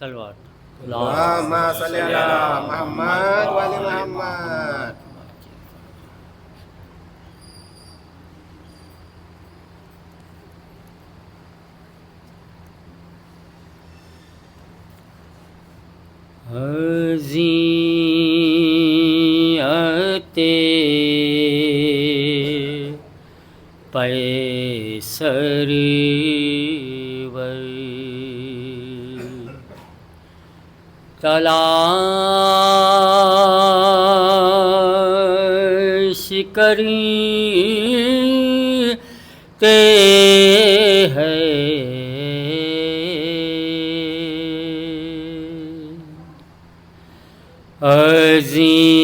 صلوات اللهم صل على محمد وآل محمد. حضیت پیسری ور تلاش کرتے ہیں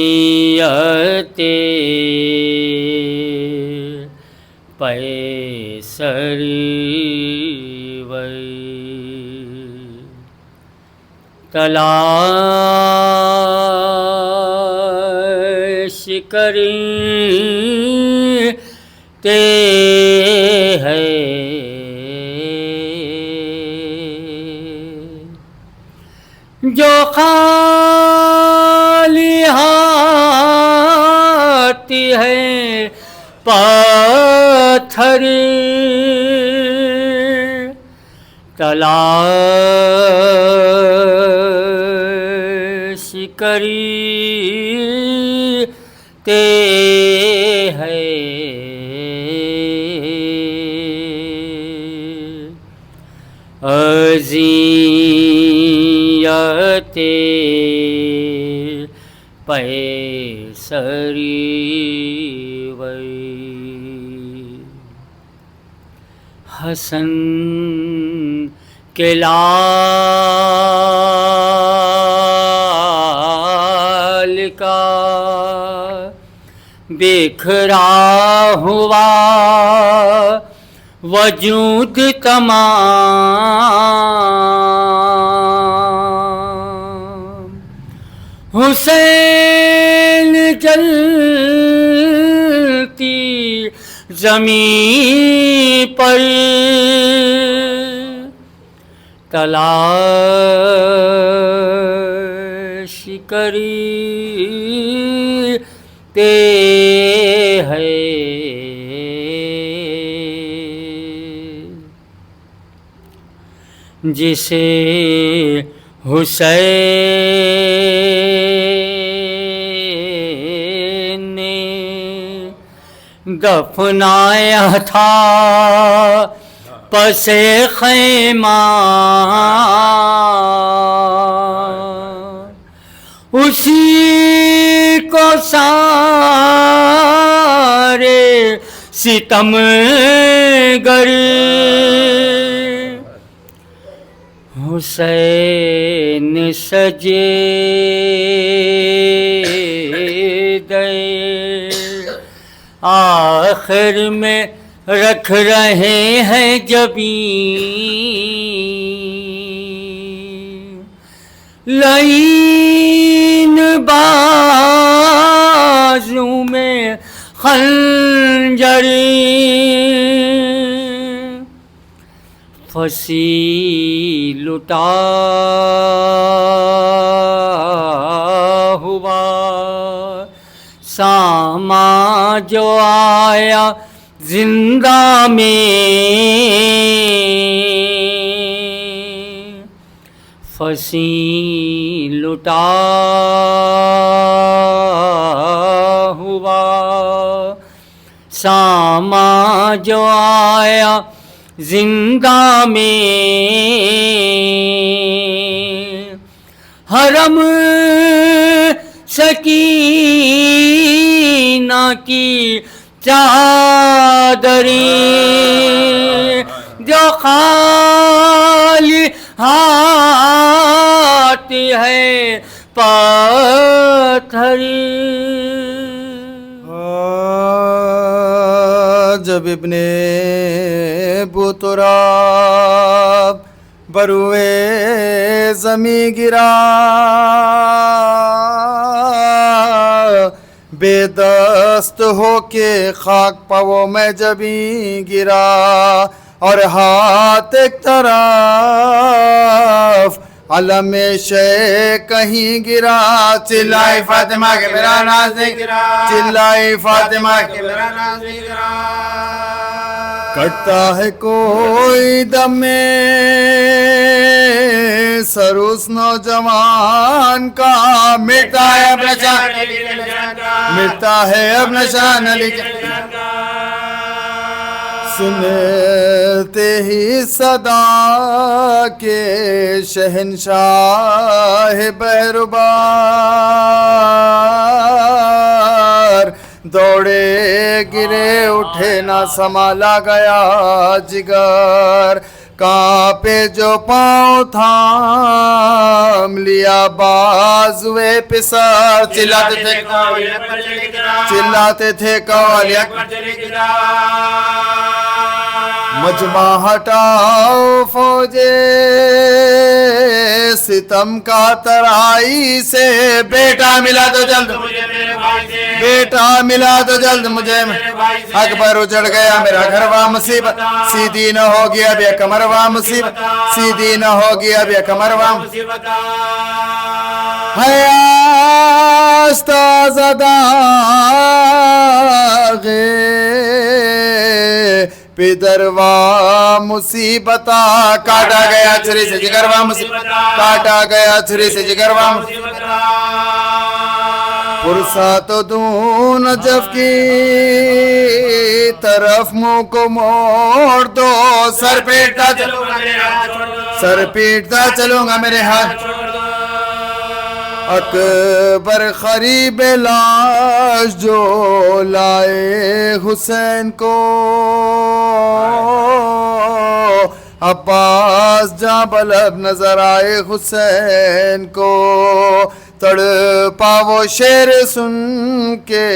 اذیت پیسری ور تلاش کرتے ہیں جو خالی ہاتھ ہے پتھر تلاش کرتے ہیں اذیت پیسری ور حسن کے لال کا بکھرا ہوا وجود تمام حسین جلتی زمین پر تلاش کرتے ہیں جسے حسین نے دفنایا تھا پس خیمہ اسی کو سارے ستم گر حسین سجدے آخر میں رکھ رہے ہیں جبین لعین بازو میں خنجر پھنسی لٹا ہوا ساما جو آیا زندہ میں پھنسی لٹا ہوا ساما جو آیا زندہ میں حرم سکینہ کی چادریں جو خالی ہاتھ ہے پتھر جب ابن بطراب بروئے زمیں گرا بے دست ہو کے خاک پاؤں میں جبیں گرا اور ہاتھ ایک طرف علم شے کہیں گرا چلائے فاطمہ کے میرا ناز نہیں گرا چلائے فاطمہ کے میرا ناز نہیں گرا کٹتا ہے کوئی دم میں سر اس نوجوان کا مٹتا ہے اب نشان مٹتا ہے اب نشان علی کا سنتے ہی صدا کے شہنشاہ بہربار دوڑے گرے اٹھے نہ سنبھالا گیا جگر کانپے جو پاؤں تھام لیا بازوے پسر چلاتے تھے قولی اکبر مجمع ہٹاؤ فوجے ستم کا ترائی سے بیٹا ملا تو جلد بیٹا ملا تو جلد مجھے اکبر اجڑ گیا میرا گھر وا مصیبت سیدھی نہ ہوگی اب یہ کمر وا مصیبت سیدھی نہ ہوگی اب یہ کمر وا مصیبت ہے آستہ زدہ پدروا مصیبتا کاٹا گیا چھری سے جگروا مصیبت کاٹا گیا چھری سے جگروا مصیبت پرسا تو دوں نجف کی طرف منہ کو موڑ دو سر پیٹتا چلوں گا میرے ہاتھ اکبر قریب لاش جو لائے حسین کو عباس جاں بلب نظر آئے حسین کو تڑپا وہ شیر سن کے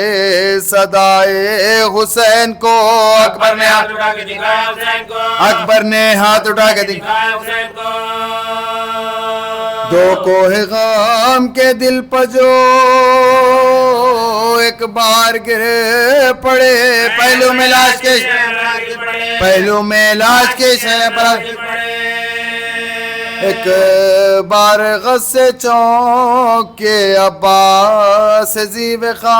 صدائے حسین کو اکبر نے ہاتھ اٹھا کے دکھایا حسین کو اکبر نے ہاتھ اٹھا کے دکھایا حسین کو دو کوہ غام کے دل پر جو ایک بار گرے پڑے پہلو میں لاش کے شہر پر ایک بار غصے چونک کے عباس زیب خار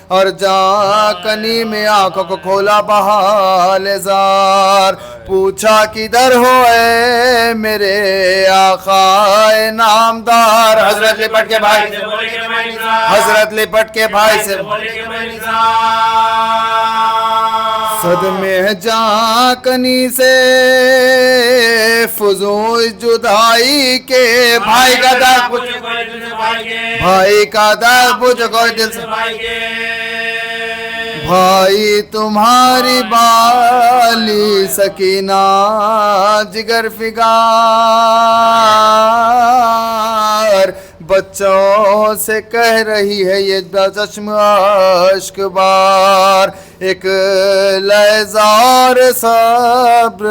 اور جاں کنی میں آنکھوں کو کھولا بحال زار پوچھا کدھر ہو اے میرے آقا نامدار حضرت لپٹ کے بھائی سے حضرت لپٹ کے بھائی سے صدمے جاں کنی سے فضول جدائی کے بھائی کا دار پوچھو کوئی دل سے بھائی تمہاری بالی سکینہ جگر فگار بچوں سے کہہ رہی ہے یہ چشم اشک بار ایک لحظہ اور صبر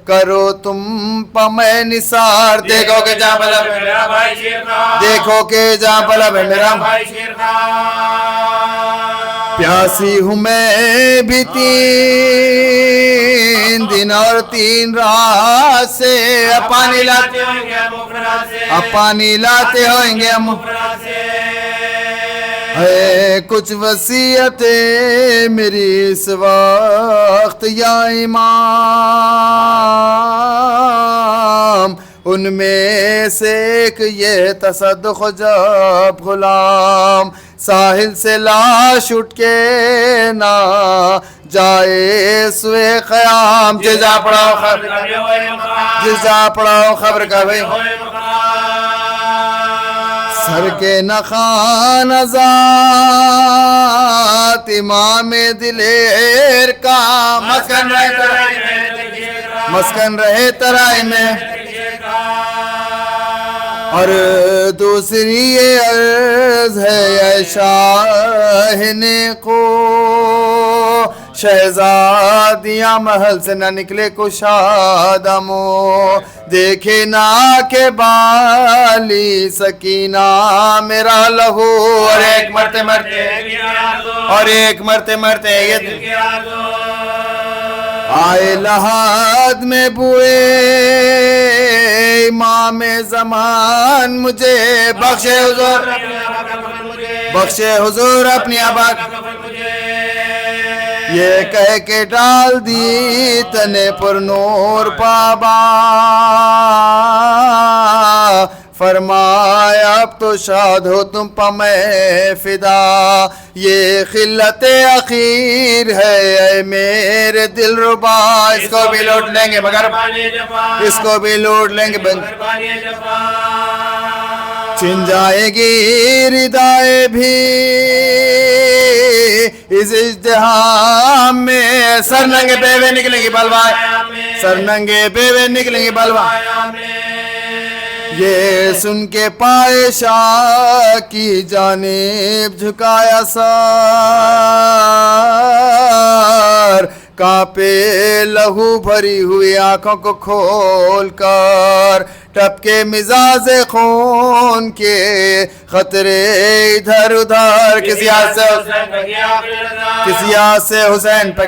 کرو تم پا میں نثار دیکھو کہ جہاں بلب ہے میرا بھائی شیر خان دیکھو کہ جہاں بلب ہے میرا بھائی شیر خان پیاسی ہوں میں بھی 3 دن اور 3 رات سے پانی لاتے ہوئیں گے مفرا سے ہے کچھ وصیتیں میری اس وقت یا امام ان میں سے ایک یہ تصدق جب غلام ساحل سے لاش اٹھ کے نہ جائے سوئے قیام جزا پڑھاؤ خبر کا بھئی سر کے نخان ذات امام دلیر کا مسکن رہے ترائی میں اور دوسری یہ عرض ہے اے شاہن کو شہزادیاں محل سے نہ نکلے کشادمو دیکھے نہ کہ بالی سکینہ میرا لہو اور ایک مرتے آئے لحد میں بوئے امام زمان مجھے بخشے حضور بخشے حضور اپنی آباد یہ کہہ کے ڈال دی تنے پر نور پابا فرمایا اب تو شاد ہو تم پا میں فدا یہ خلت اخیر ہے اے میرے دل ربا اس کو بھی لوٹ لیں گے مگر اس کو بھی لوٹ لیں گے چھن جائے گی ردائے بھی اس اجتہام میں سر ننگے بیوے نکلیں گی بلوائے سر ننگے بیوے نکلیں گی بلوائے یہ سن کے پائے شاہ کی جانب جھکایا سر کانپے لہو بھری ہوئی آنکھوں کو کھول کر ٹپکے مزاج خون کے خطرے ادھر ادھر کسی ہاتھ سے حسین پہ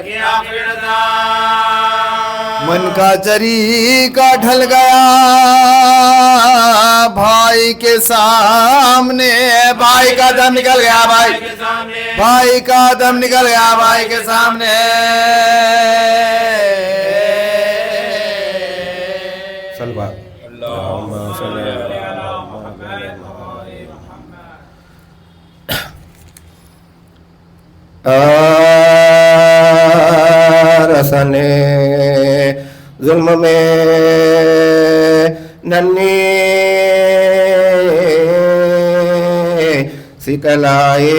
من کا جری کا ڈھل گیا بھائی کے سامنے بھائی کا دم نکل گیا بھائی کا دم نکل گیا بھائی کے سامنے سلوات اللہم صلی رسنے ظلم میں ننی سکلائے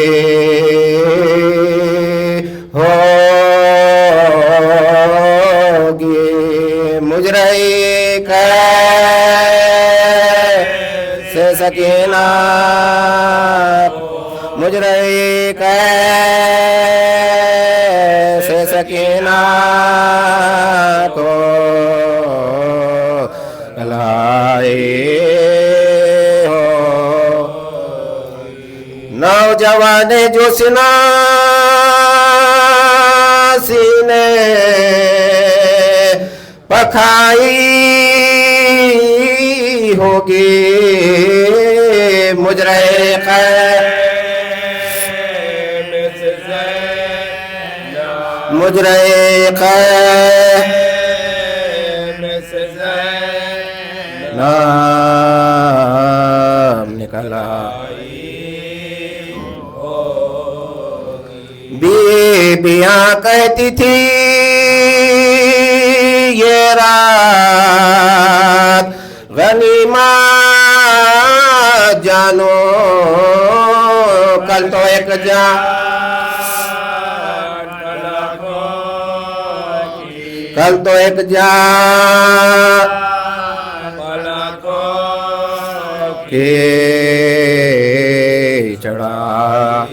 ہوگی مجرئی کیسے سکینہ مجرئی کیسے سکینہ کو لائے ہو نوجوان جو سنا سینے پکھائی ہوگی مجرے مجرے نام نکلا بیاں کہتی تھی یہ رات غنیمت جانو کل تو ایک جان کل تو ایک جان کے چڑھا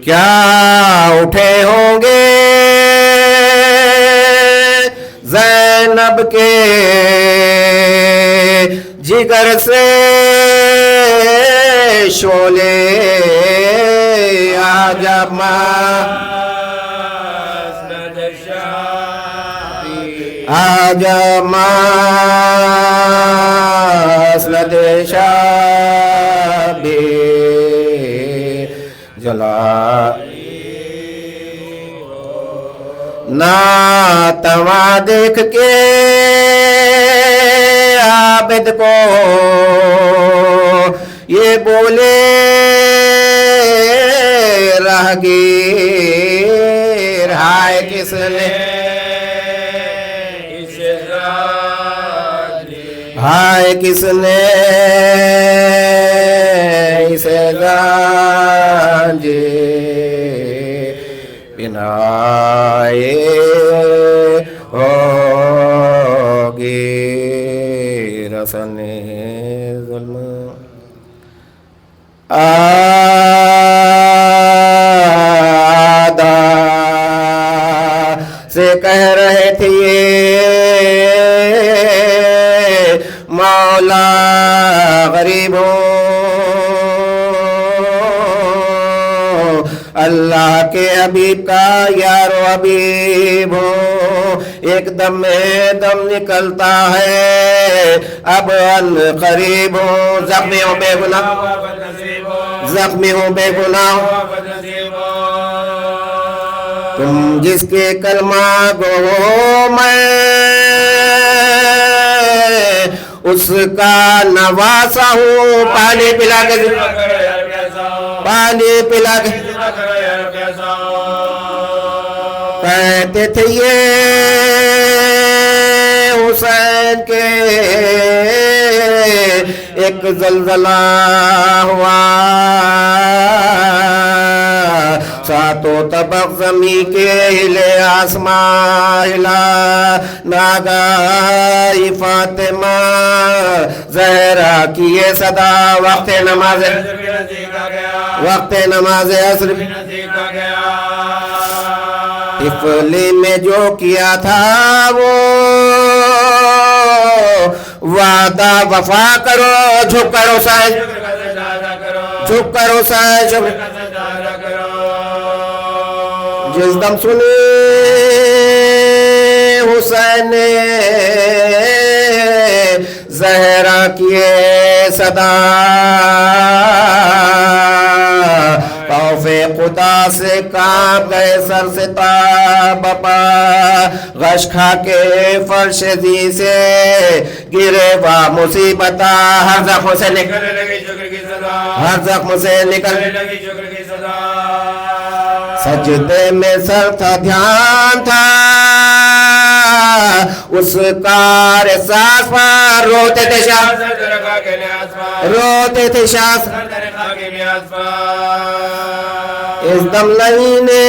کیا اٹھے ہوں گے زینب کے جگر سے شعلے آج مسند شب جلا ناتواں دیکھ کے عابد کو یہ بولے راہگیر ہائے کس نے ہائے کس نے اسے گانجے بنائے ہوگی رسن ظلم آدھا سے کہہ رہے تھے مولا غریبوں اللہ کے حبیب کا یار و حبیب ہو ایک دم میں دم نکلتا ہے اب ان قریب ہو زخمی ہوں بے گناہ زخمی ہوں بے گناہ تم جس کے کلمہ گو میں اس کا نواسا ہوں پانی پلا کے کہتے تھے یہ حسین کے ایک زلزلہ ہوا ساتوں طبق زمین کے ہلے آسمان ہلا ناگاہی فاطمہ زہرا کی یہ صدا وقت نماز عصر طفلی میں جو کیا تھا وہ وعدہ وفا کرو جھک کرو سائن جس دم سنی حسین نے زہرا کیے صدا خوف خدا سے کانپ گئے سر سے تاب پا غش کھا کے فرش دی سے گرے وا مصیبت ہر زخم سے نکل سجدے میں سر تھا دھیان تھا اس کار احساس پر روتے تھے شاہ اس دم نہیں نے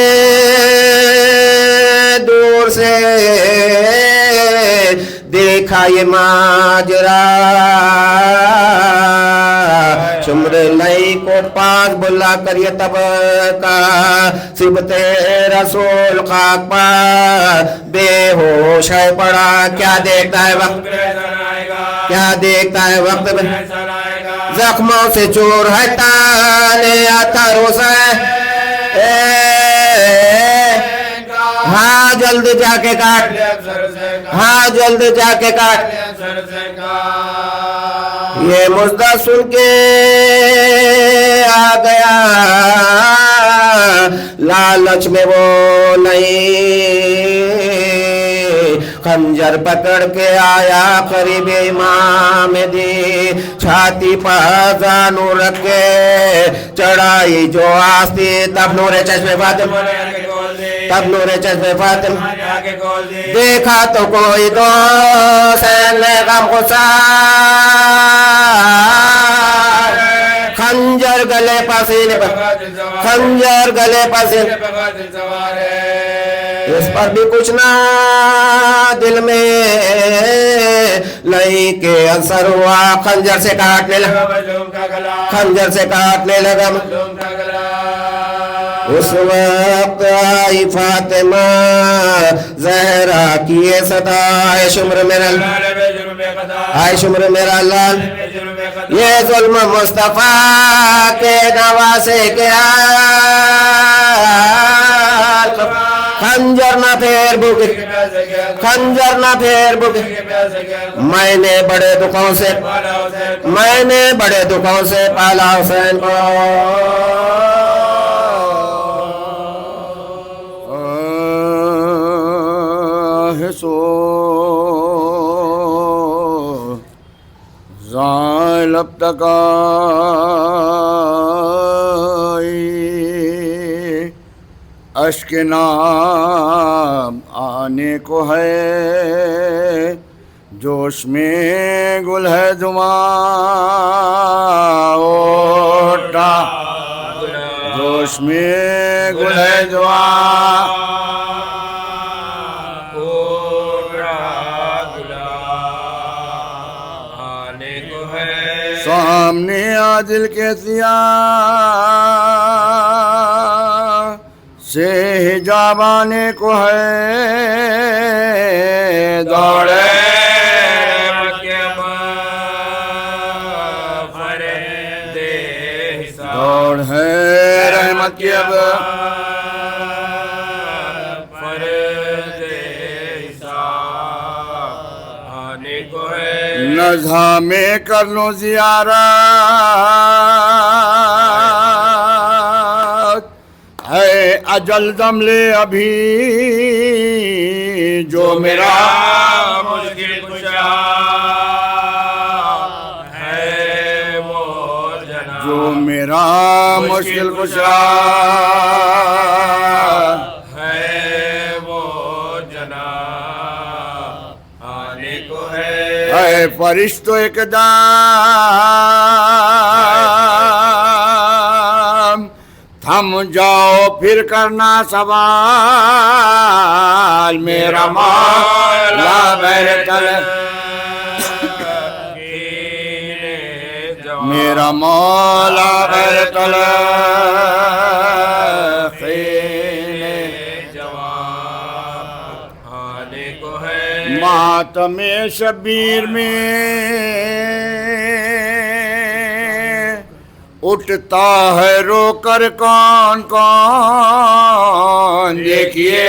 دور سے دیکھا یہ ماجرا شمر لئی کو پاس بلا کر یہ تب کا سبت رسول خاک پر بے ہوش ہے پڑا کیا دیکھتا ہے وقت میں زخموں سے چور ہے تانے آتا روسا ہے ہاں جلد جا کے کاٹ یہ مجدہ سن کے آ گیا لالچ میں وہ نہیں خنجر پکڑ کے آیا قریب امام دی چھاتی پر زانو رکھ کے چڑھائی جو آستی تب نور چشم فاطم دیکھا تو کوئی دوست نے غم غسار خنجر گلے پسینے اس پر بھی کچھ نہ دل میں لئی کے اثر ہوا خنجر سے کاٹنے لگا اس وقت آئی فاطمہ زہرا کیے صدا اے شمر میرا لال یہ ظلم مصطفیٰ کے نواسے کے خنجر نہ پھیر بک میں نے بڑے دکھوں سے پالا حسین کو اب تک اشک نام آنے کو ہے جوش میں گل ہے جوان اوٹا جوش میں گل ہے جوان سامنے عادل کے سیاہ سے حجاب آنے کو ہے دوڑے دوڑ ہے رحمت کی اب اضحیٰ میں کر لوں زیارت ہے اجل دم لے ابھی جو میرا مشکل کشا ہے وہ جناب جو میرا مشکل کشا ہے وہ جناب آنے کو ہے اے فرشتوں اقدام تھم جاؤ پھر کرنا سوال میرا مولا بہر طلب میرا مولا بہر طلب آنے کو ہے ماتم شبیر میں اٹھتا ہے رو کر کون کون دیکھیے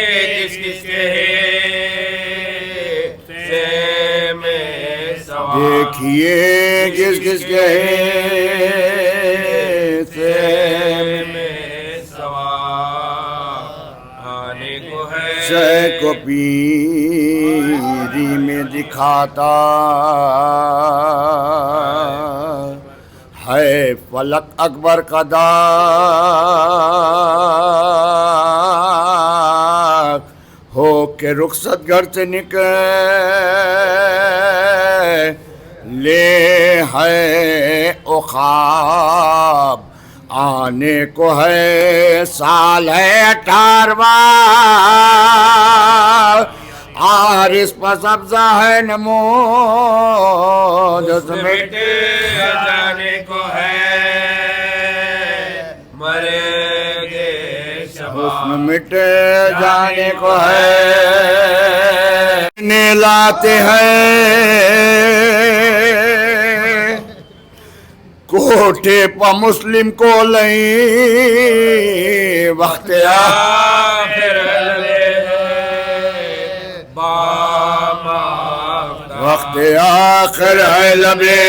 کس کس کے سے میں سوال دیکھیے کس کس کے سے میں سوال آنے کو ہے شے کو پیری میں دکھاتا ہے فلک اکبر کا داغ ہو کے رخصت گھر سے نکلے ہے خواب آنے کو ہے سال ہے 18واں عارس پر سبزہ ہے نمود بیٹے جانے کو ہے مرے گے حسن مٹے جانے کو ہے لاتے ہیں کوٹھے پا مسلم کو لیں وقت آخر وقت آخر ہے لبے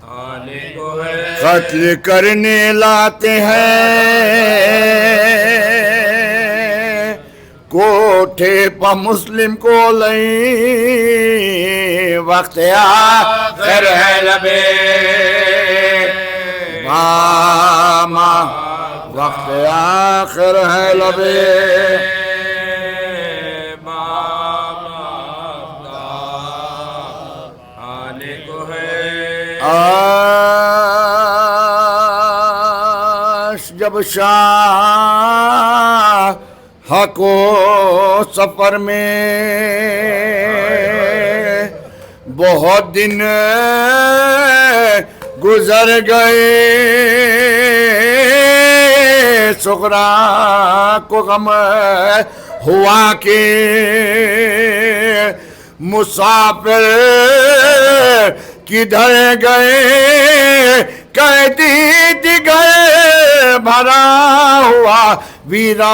آنے کو ہے قتل کرنے لاتے ہیں کوٹھے پا مسلم کو لیں وقت آخر ہے لبے باما وقت آخر ہے لبے آنے کو ہے آش جب شاہ کو سفر میں بہت دن گزر گئے سغرا کو غم ہوا کہ مسافر کدھر گئے قیدی دیگر بھرا ہوا ویران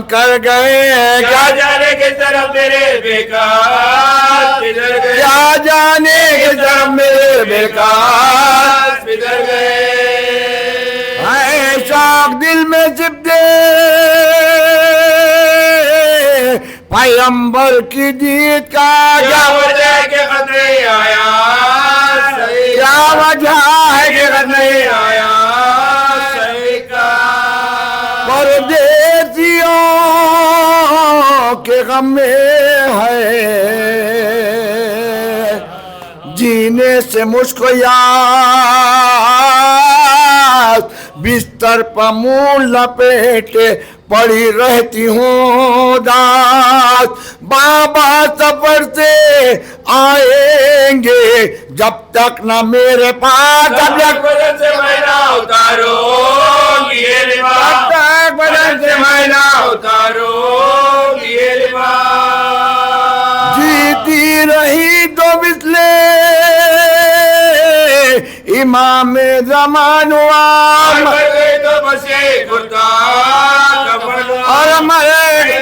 کر گئے کیا جانے کس طرف میرے بیکار پدھر گئے کیا جانے کس طرف میرے بیکار پدھر گئے شوق دل میں چپ دے پیغمبر کی دید کا کیا وجہ ہے کہ خط نہیں آیا کیا وجہ ہے کہ خط نہیں آیا صحیح کا پردیسیوں کے غم میں ہے جینے سے مجھ کو یاد بستر پر منہ لپیٹے پڑی رہتی ہوں داس بابا سفر سے آئیں گے جب تک نہ میرے پاس جب تک بدن سے مہینہ اتارو یہ لباس تک بدن سے مہینہ اتارو یہ لباس جیتی رہی تو بسلے امام زمان مر گئی تو بس یہ کرتا کفن اور ہمارے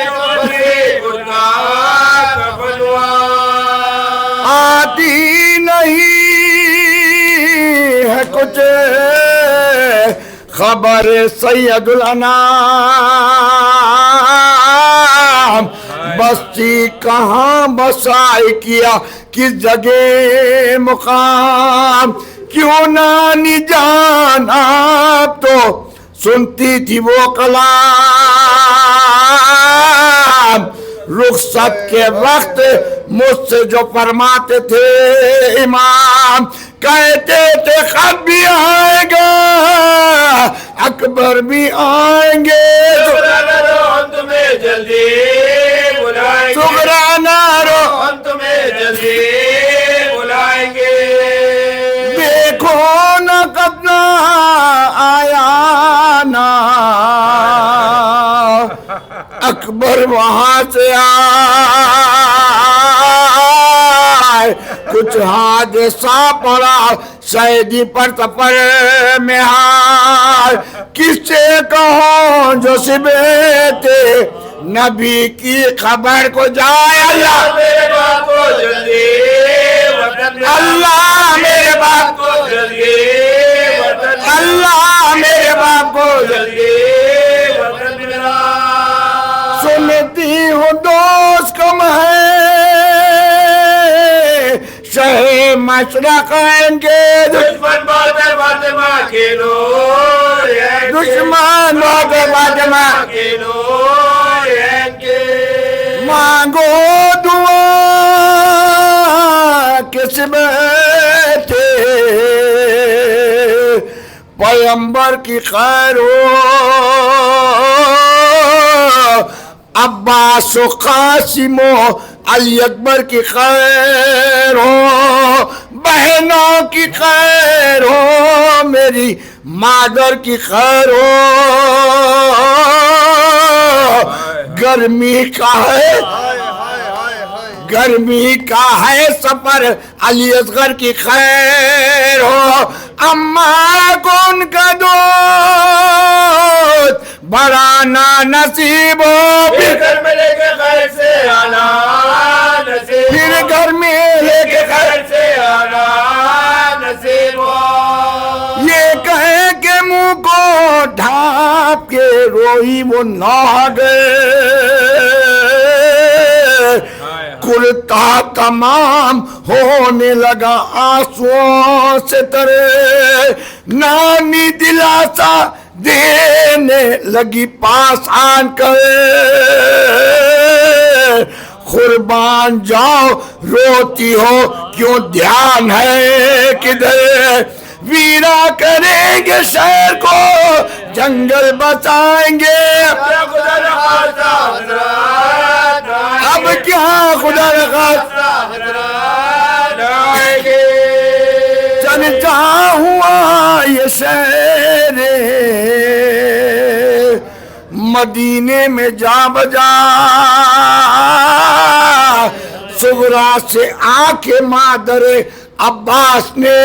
آتی نہیں ہے کچھ خبر سید الانام بستی کہاں بسائی کیا کس جگہ مقام کیوں نانی جان آپ تو سنتی تھی وہ کلام رخصت کے وقت مجھ سے جو فرماتے تھے امام کہتے تھے خط بھی آئے گا اکبر بھی آئیں گے ہم تمہیں جلدی بلائیں گے سغرانا رو ہم تمہیں جلدی بلائیں گے دیکھو نہ کتنا آیا نا اکبر وہاں سے آئے کچھ حادثہ پڑا سیدی پر سفر میں ہار کس سے کہوں جو سبتے نبی کی خبر کو جائے اللہ میرے باپ کو جلدی وطن میں اللہ میرے باپ کو جلدی وطن میں اللہ میرے باپ کو جلدی وطن میں سنتی ہوں دوست کم ہے شہ مشرق گے دشمن بات فاطمہ کے نور دشمن بات فاطمہ کے نور مانگو دعا کس بیٹھے پیغمبر کی خیر ہو عباس و قاسم و علی اکبر کی خیر ہو بہنوں کی خیر ہو میری مادر کی خیر ہو گرمی کا ہے گرمی کا ہے سفر علی اصغر کی خیر ہو اماں کو ان کا دوست بڑا نصیب ہو پھر گھر میں لے کے خیر سے آنا نصیب پھر گھر میں لے کے خیر سے آنا نصیب یہ کہے کہ منہ کو ڈھانپ کے روئی وہ نہ گئے کرتا تمام ہونے لگا آنسوؤں سے ترے نانی دلاسا دینے لگی پاس آن کر قربان جاؤ روتی ہو کیوں دھیان ہے کدھر ویرا کریں گے شہر کو جنگل بچائیں گے اب کیا خدا رخواستہ چلتا ہوا یہ شہر مدینے میں جا بجا صغرا سے آ کے مادر عباس نے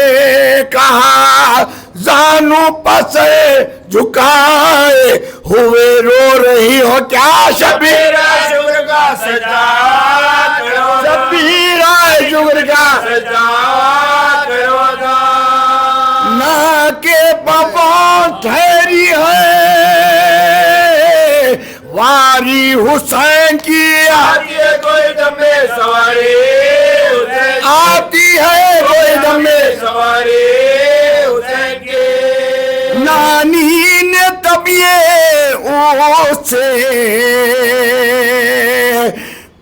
کہا زانو پسے جھکائے ہوئے رو رہی ہو کیا شبیر شکر کا سجا کرو شبیر شکر کا سجا کرو نہ کے پاپوں ٹھہری ہے واری حسین کی آتی ہے کوئی دم میں سواری آتی ہے کوئی دم میں سواری حسین کی نانی نے تب یہ سے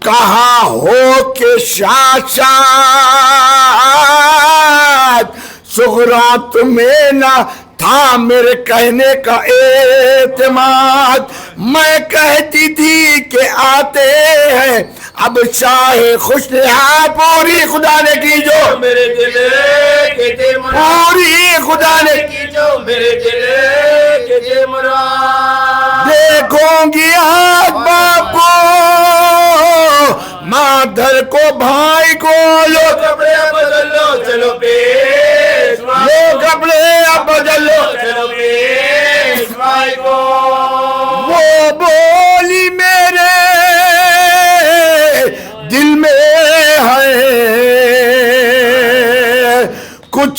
کہا ہو کہ شاشات صغرا تمہیں نہ تھا میرے کہنے کا اعتماد میں کہتی تھی کہ آتے ہیں اب شاہ خوش نہاد پوری خدا نے کی جو میرے دل کے دے مراد پوری خدا نے کی جو میرے دل کے دے مراد دیکھوں گی آج باپ کو مادر کو بھائی کو لو کپڑے بدل لو چلو پیشوا لو کپڑے اب بدل لو چلو پیشوائی کو وہ بولی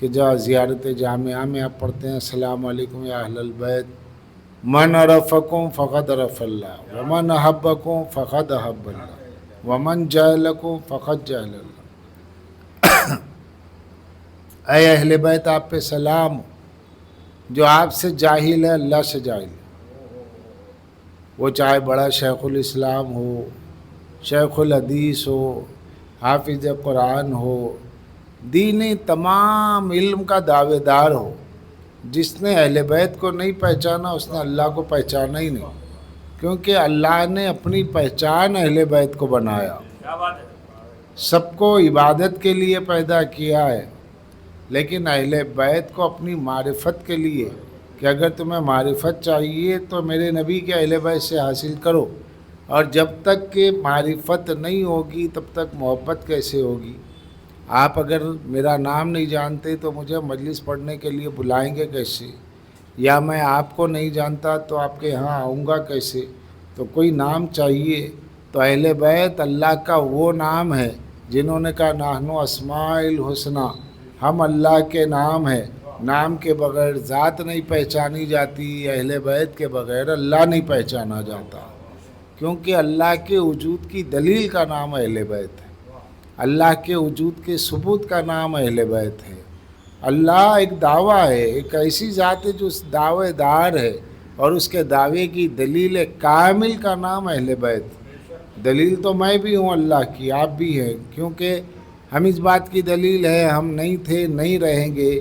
کہ جا زیارت جامعہ میں آپ پڑھتے ہیں السلام علیکم یا اہل البیت، من عرفکم فقد عرف اللہ ومن احبکم فقد احب اللہ ومن جہلکم فقد جہل اللہ۔ اے اہل بیت آپ پہ سلام، جو آپ سے جاہل ہے اللہ سے جاہل ہے، وہ چاہے بڑا شیخ الاسلام ہو، شیخ الحدیث ہو، حافظ قرآن ہو، دینی تمام علم کا دعوے دار ہو، جس نے اہل بیت کو نہیں پہچانا اس نے اللہ کو پہچانا ہی نہیں، کیونکہ اللہ نے اپنی پہچان اہل بیت کو بنایا، سب کو عبادت کے لیے پیدا کیا ہے، لیکن اہل بیت کو اپنی معرفت کے لیے، کہ اگر تمہیں معرفت چاہیے تو میرے نبی کے اہل بیت سے حاصل کرو، اور جب تک کہ معرفت نہیں ہوگی تب تک محبت کیسے ہوگی؟ آپ اگر میرا نام نہیں جانتے تو مجھے مجلس پڑھنے کے لیے بلائیں گے کیسے؟ یا میں آپ کو نہیں جانتا تو آپ کے ہاں آؤں گا کیسے؟ تو کوئی نام چاہیے، تو اہل بیت اللہ کا وہ نام ہے جنہوں نے کہا نحن اسماء الحسنی، ہم اللہ کے نام ہیں، نام کے بغیر ذات نہیں پہچانی جاتی، اہل بیت کے بغیر اللہ نہیں پہچانا جاتا، کیونکہ اللہ کے وجود کی دلیل کا نام اہل بیت ہے، اللہ کے وجود کے ثبوت کا نام اہل بیت ہے۔ اللہ ایک دعویٰ ہے، ایک ایسی ذات ہے جو اس دعوے دار ہے، اور اس کے دعوے کی دلیل کامل کا نام اہل بیت۔ دلیل تو میں بھی ہوں اللہ کی، آپ بھی ہیں، کیونکہ ہم اس بات کی دلیل ہے ہم نہیں تھے نہیں رہیں گے،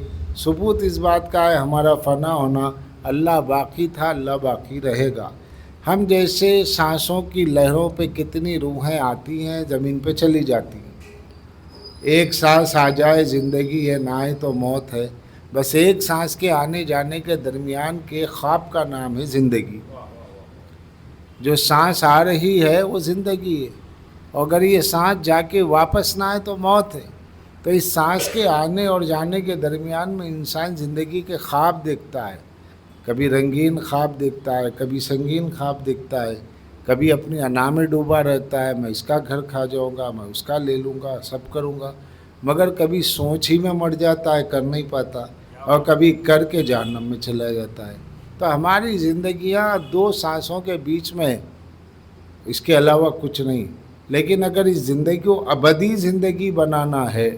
ثبوت اس بات کا ہے ہمارا فنا ہونا، اللہ باقی تھا اللہ باقی رہے گا۔ ہم جیسے سانسوں کی لہروں پہ کتنی روحیں آتی ہیں زمین پہ چلی جاتی ہیں، ایک سانس آ جائے زندگی ہے، نہ آئے تو موت ہے، بس ایک سانس کے آنے جانے کے درمیان کے خواب کا نام ہے زندگی۔ جو سانس آ رہی ہے وہ زندگی ہے، اور اگر یہ سانس جا کے واپس نہ آئے تو موت ہے۔ تو اس سانس کے آنے اور جانے کے درمیان میں انسان زندگی کے خواب دیکھتا ہے، کبھی رنگین خواب دیکھتا ہے، کبھی سنگین خواب دیکھتا ہے، کبھی اپنی انا میں ڈوبا رہتا ہے، میں اس کا گھر کھا جاؤں گا، میں اس کا لے لوں گا، سب کروں گا، مگر کبھی سوچ ہی میں مر جاتا ہے، کر نہیں پاتا، اور کبھی کر کے جہنم میں چلا جاتا ہے۔ تو ہماری زندگیاں دو سانسوں کے بیچ میں، اس کے علاوہ کچھ نہیں۔ لیکن اگر اس زندگی کو ابدی زندگی بنانا ہے،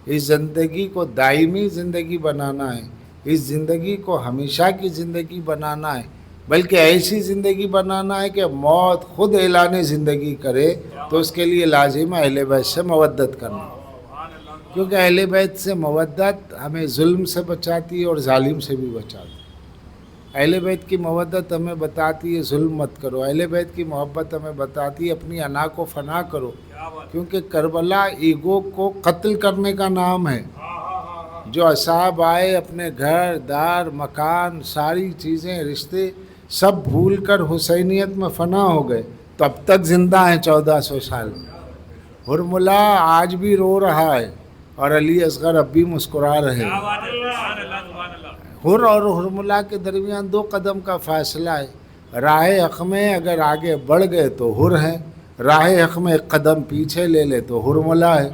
اس زندگی کو دائمی زندگی بنانا ہے، اس زندگی کو ہمیشہ کی زندگی بنانا ہے، بلکہ ایسی زندگی بنانا ہے کہ موت خود اعلان زندگی کرے، تو اس کے لیے لازم ہے اہل بیت سے مودت کرنا، کیونکہ اہل بیت سے مودت ہمیں ظلم سے بچاتی ہے اور ظالم سے بھی بچاتی ہے۔ اہل بیت کی مودت ہمیں بتاتی ہے ظلم مت کرو، اہل بیت کی محبت ہمیں بتاتی ہے اپنی انا کو فنا کرو، کیونکہ کربلا ایگو کو قتل کرنے کا نام ہے۔ جو اصحاب آئے اپنے گھر دار مکان ساری چیزیں رشتے سب بھول کر حسینیت میں فنا ہو گئے، تو اب تک زندہ ہیں 1400 سال۔ حرملہ آج بھی رو رہا ہے اور علی اصغر اب بھی مسکرا رہے ہیں۔ حر اور حرملہ کے درمیان 2 قدم کا فاصلہ ہے، راہ حق میں اگر آگے بڑھ گئے تو حر ہیں، راہ حق میں ایک قدم پیچھے لے لے تو حرملہ ہے۔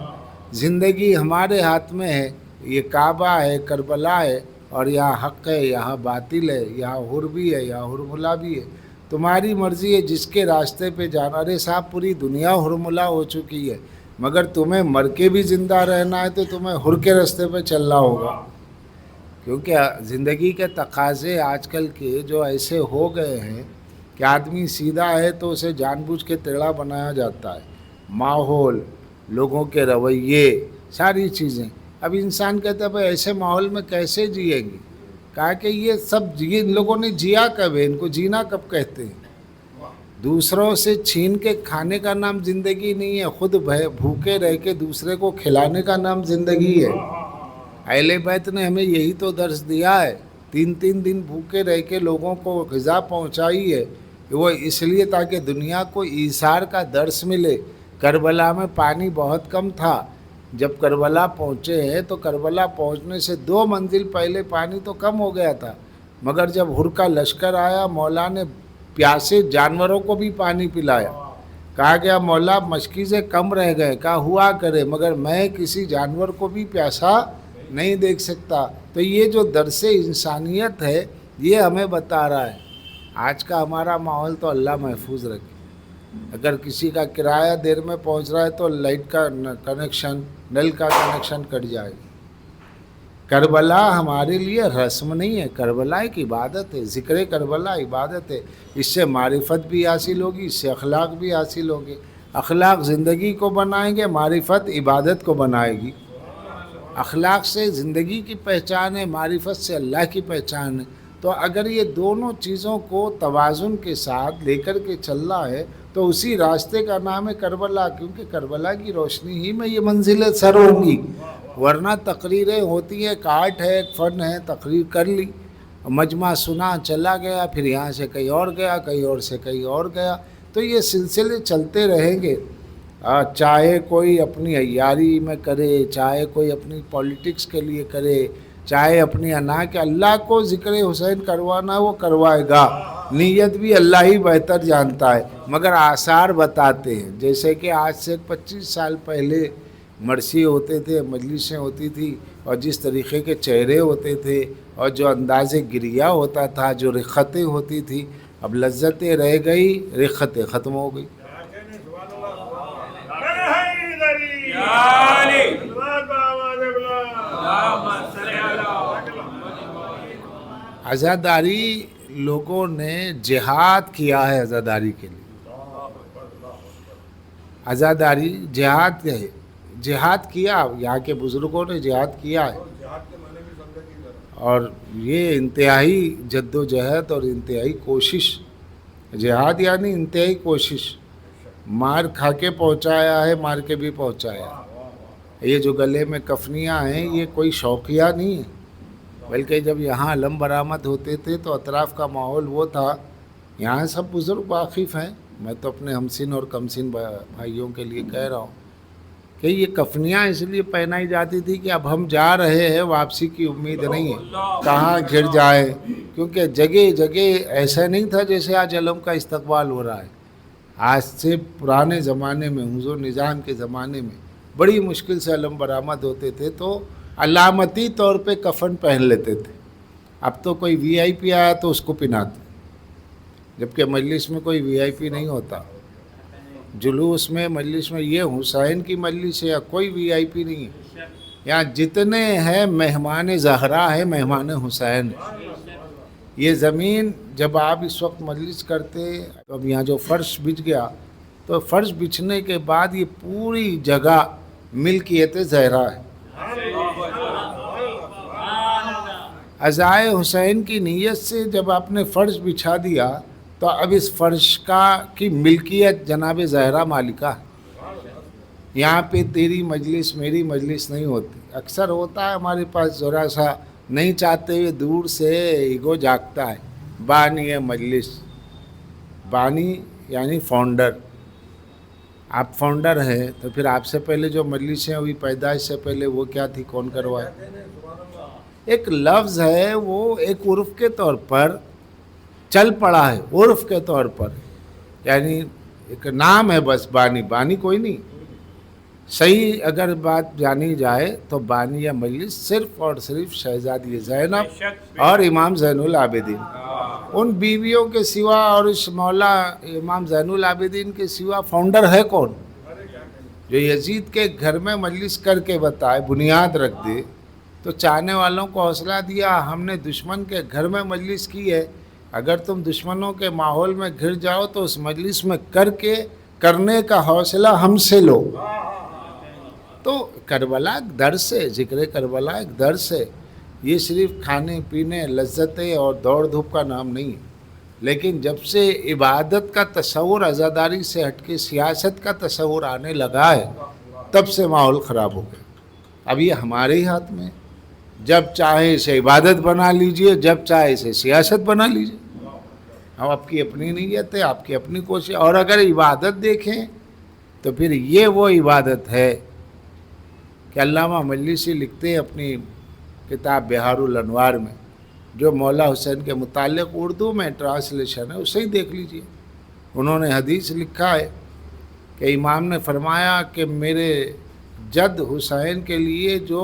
زندگی ہمارے ہاتھ میں ہے، یہ کعبہ ہے، کربلا ہے، اور یہاں حق ہے یہاں باطل ہے، یہاں حر بھی ہے یہاں حرملہ بھی ہے، تمہاری مرضی ہے جس کے راستے پہ جانا۔ ارے صاحب پوری دنیا حرملہ ہو چکی ہے، مگر تمہیں مر کے بھی زندہ رہنا ہے تو تمہیں حر کے راستے پہ چلنا ہوگا، کیونکہ زندگی کے تقاضے آج کل کے جو ایسے ہو گئے ہیں کہ آدمی سیدھا ہے تو اسے جان بوجھ کے ٹیڑھا بنایا جاتا ہے، ماحول، لوگوں کے رویے، ساری چیزیں۔ اب انسان کہتا ہے بھائی ایسے ماحول میں کیسے جئیں گے؟ کہا کہ یہ سب ان لوگوں نے جیا کب ہے، ان کو جینا کب کہتے ہیں؟ دوسروں سے چھین کے کھانے کا نام زندگی نہیں ہے، خود بھوکے رہ کے دوسرے کو کھلانے کا نام زندگی ہے۔ اہل بیت نے ہمیں یہی تو درس دیا ہے، 3 دن بھوکے رہ کے لوگوں کو غذا پہنچائی ہے، وہ اس لیے تاکہ دنیا کو ایثار کا درس ملے۔ کربلا میں پانی بہت کم تھا، جب کربلا پہنچے ہیں تو کربلا پہنچنے سے 2 منزل پہلے پانی تو کم ہو گیا تھا، مگر جب حر کا لشکر آیا مولا نے پیاسے جانوروں کو بھی پانی پلایا۔ کہا گیا مولا مشکیزیں کم رہ گئے، کہا ہوا کرے، مگر میں کسی جانور کو بھی پیاسا نہیں دیکھ سکتا. تو یہ جو درس انسانیت ہے یہ ہمیں بتا رہا ہے. آج کا ہمارا ماحول تو اللہ محفوظ رکھے. اگر کسی کا کرایہ دیر میں پہنچ رہا ہے تو لائٹ کا کنیکشن، نل کا کنیکشن کٹ جائے گا. کربلا ہمارے لیے رسم نہیں ہے، کربلا ایک عبادت ہے. ذکر کربلا عبادت ہے. اس سے معرفت بھی حاصل ہوگی، اس سے اخلاق بھی حاصل ہوگی. اخلاق زندگی کو بنائیں گے، معرفت عبادت کو بنائے گی. اخلاق سے زندگی کی پہچان ہے، معرفت سے اللہ کی پہچان ہے. تو اگر یہ دونوں چیزوں کو توازن کے ساتھ لے کر کے چل رہا ہے تو اسی راستے کا نام ہے کربلا، کیونکہ کربلا کی روشنی ہی میں یہ منزلیں سر ہوں گی. ورنہ تقریریں ہوتی ہیں، کاٹ ہے، ایک فن ہے، تقریر کر لی، مجمع سنا، چلا گیا، پھر یہاں سے کہیں اور گیا، کہیں اور سے کہیں اور گیا. تو یہ سلسلے چلتے رہیں گے. چاہے کوئی اپنی عیاری میں کرے، چاہے کوئی اپنی پولیٹکس کے لیے کرے، چاہے اپنی انا کے، اللہ کو ذکر حسین کروانا وہ کروائے گا. نیت بھی اللہ ہی بہتر جانتا ہے، مگر آثار بتاتے ہیں. جیسے کہ آج سے 25 سال پہلے مرثی ہوتے تھے، مجلسیں ہوتی تھی، اور جس طریقے کے چہرے ہوتے تھے اور جو انداز گریہ ہوتا تھا، جو رخطیں ہوتی تھی، اب لذتیں رہ گئی، رخطیں ختم ہو گئی. عزاداری لوگوں نے جہاد کیا ہے. عزاداری کے لیے عزاداری جہاد ہے. جہاد کیا، یہاں کے بزرگوں نے جہاد کیا ہے، اور یہ انتہائی جد و جہد اور انتہائی کوشش. جہاد یعنی انتہائی کوشش. مار کھا کے پہنچایا ہے، مار کے بھی پہنچایا. یہ جو گلے میں کفنیاں ہیں یہ کوئی شوقیہ نہیں ہے، بلکہ جب یہاں علم برآمد ہوتے تھے تو اطراف کا ماحول وہ تھا. یہاں سب بزرگ واقف ہیں. میں تو اپنے ہمسن اور کمسن بھائیوں کے لیے کہہ رہا ہوں کہ یہ کفنیاں اس لیے پہنائی جاتی تھی کہ اب ہم جا رہے ہیں، واپسی کی امید نہیں ہے، کہاں گر جائے. کیونکہ جگہ جگہ ایسا نہیں تھا جیسے آج علم کا استقبال ہو رہا ہے. آج سے پرانے زمانے میں، حضور نظام کے زمانے میں بڑی مشکل سے علم برآمد ہوتے تھے تو علامتی طور پہ کفن پہن لیتے تھے. اب تو کوئی وی آئی پی آیا تو اس کو پہناتے، جبکہ مجلس میں کوئی وی آئی پی نہیں ہوتا. جلوس میں، مجلس میں، یہ حسین کی مجلس ہے، یا کوئی وی آئی پی نہیں ہے. یہاں جتنے ہیں مہمان زہرا ہے، مہمان حسین ہے. یہ زمین جب آپ اس وقت مجلس کرتے، اب یہاں جو فرش بچھ گیا تو فرش بچھنے کے بعد یہ پوری جگہ ملکیت زہرا ہے. عزائے حسین کی نیت سے جب آپ نے فرش بچھا دیا تو اب اس فرش کی ملکیت جناب زہرا مالکہ ہے. یہاں پہ تیری مجلس میری مجلس نہیں ہوتی. اکثر ہوتا ہے ہمارے پاس ذرا سا نہیں چاہتے ہوئے دور سے ایگو جاگتا ہے. بانی ہے مجلس، بانی یعنی فاؤنڈر. آپ فاؤنڈر ہیں تو پھر آپ سے پہلے جو مجلسیں ہوئی پیدائش سے پہلے وہ کیا تھی، کون کروائے؟ ایک لفظ ہے، وہ ایک عرف کے طور پر چل پڑا ہے، عرف کے طور پر، یعنی ایک نام ہے بس. بانی، بانی کوئی نہیں. صحیح اگر بات جانی جائے تو بانی مجلس صرف اور صرف شہزادی زینب اور امام زین العابدین. ان بیویوں کے سوا اور اس مولا امام زین العابدین کے سوا فاؤنڈر ہے کون؟ جو یزید کے گھر میں مجلس کر کے بتائے، بنیاد رکھ دے، تو چاہنے والوں کو حوصلہ دیا. ہم نے دشمن کے گھر میں مجلس کی ہے، اگر تم دشمنوں کے ماحول میں گھر جاؤ تو اس مجلس میں کرنے کا حوصلہ ہم سے لو. تو کربلا ایک درس ہے، ذکر کربلا ایک درس ہے. یہ صرف کھانے پینے، لذتیں اور دوڑ دھوپ کا نام نہیں ہے. لیکن جب سے عبادت کا تصور عزاداری سے ہٹ کے سیاست کا تصور آنے لگا ہے تب سے ماحول خراب ہو گیا. اب یہ ہمارے ہی ہاتھ میں، جب چاہے اسے عبادت بنا لیجئے، جب چاہے اسے سیاست بنا لیجئے. ہم آپ کی اپنی نیت ہے، آپ کی اپنی کوشش. اور اگر عبادت دیکھیں تو پھر یہ وہ عبادت ہے کہ علامہ مجلسی لکھتے ہیں اپنی کتاب بہار الانوار میں، جو مولا حسین کے متعلق اردو میں ٹرانسلیشن ہے، اسے ہی دیکھ لیجئے. انہوں نے حدیث لکھا ہے کہ امام نے فرمایا کہ میرے جد حسین کے لیے جو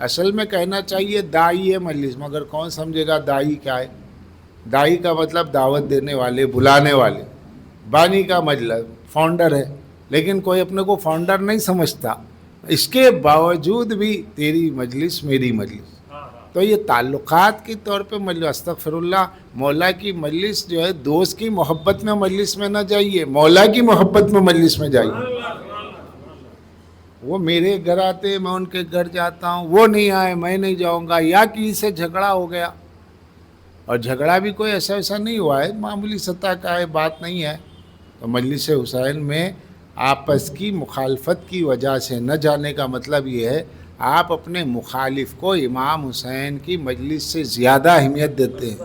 اصل میں کہنا چاہیے دائی ہے مجلس، مگر کون سمجھے گا دائی کیا ہے؟ دائی کا مطلب دعوت دینے والے، بلانے والے. بانی کا مطلب فاؤنڈر ہے، لیکن کوئی اپنے کو فاؤنڈر نہیں سمجھتا. اس کے باوجود بھی تیری مجلس میری مجلس، تو یہ تعلقات کے طور پہ مجلس. استغفر اللہ، مولا کی مجلس جو ہے دوست کی محبت میں مجلس میں نہ جائیے، مولا کی محبت میں مجلس میں جائیے. وہ میرے گھر آتے میں ان کے گھر جاتا ہوں، وہ نہیں آئے میں نہیں جاؤں گا، یا کسی سے جھگڑا ہو گیا، اور جھگڑا بھی کوئی ایسا نہیں ہوا ہے، معمولی سطح کا ہے، بات نہیں ہے، تو مجلس حسین میں آپس کی مخالفت کی وجہ سے نہ جانے کا مطلب یہ ہے آپ اپنے مخالف کو امام حسین کی مجلس سے زیادہ اہمیت دیتے ہیں.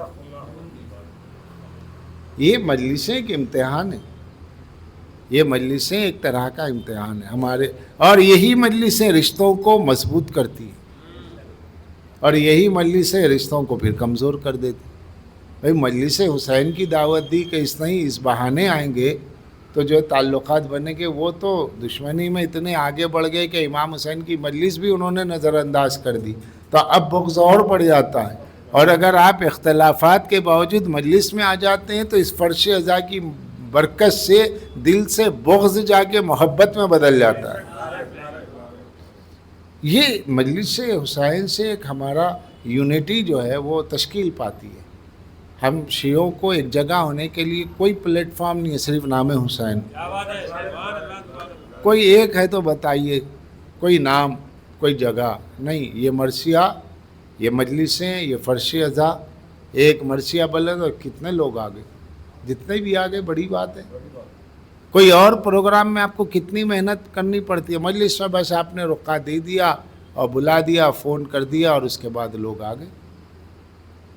یہ مجلسیں ایک امتحان ہے، یہ مجلسیں ایک طرح کا امتحان ہے ہمارے، اور یہی مجلسیں رشتوں کو مضبوط کرتی ہیں، اور یہی مجلسیں رشتوں کو پھر کمزور کر دیتی. بھائی مجلس حسین کی دعوت دی کہ اس بہانے آئیں گے تو جو تعلقات بنے گے، وہ تو دشمنی میں اتنے آگے بڑھ گئے کہ امام حسین کی مجلس بھی انہوں نے نظر انداز کر دی، تو اب بغض اور بڑھ جاتا ہے. اور اگر آپ اختلافات کے باوجود مجلس میں آ جاتے ہیں تو اس فرش ازا کی برکت سے دل سے بغض جا کے محبت میں بدل جاتا ہے. یہ مجلس حسین سے ایک ہمارا یونٹی جو ہے وہ تشکیل پاتی ہے. ہم شیعوں کو ایک جگہ ہونے کے لیے کوئی پلیٹ فارم نہیں ہے، صرف نام حسین. کوئی ایک ہے تو بتائیے، کوئی نام، کوئی جگہ نہیں. یہ مرثیہ، یہ مجلسیں، یہ فرش ازا، ایک مرثیہ بلد اور کتنے لوگ آگے، جتنے بھی آگے بڑی بات ہے. کوئی اور پروگرام میں آپ کو کتنی محنت کرنی پڑتی ہے، مجلس میں بس آپ نے رقعہ دے دیا اور بلا دیا، فون کر دیا اور اس کے بعد لوگ آ گئے.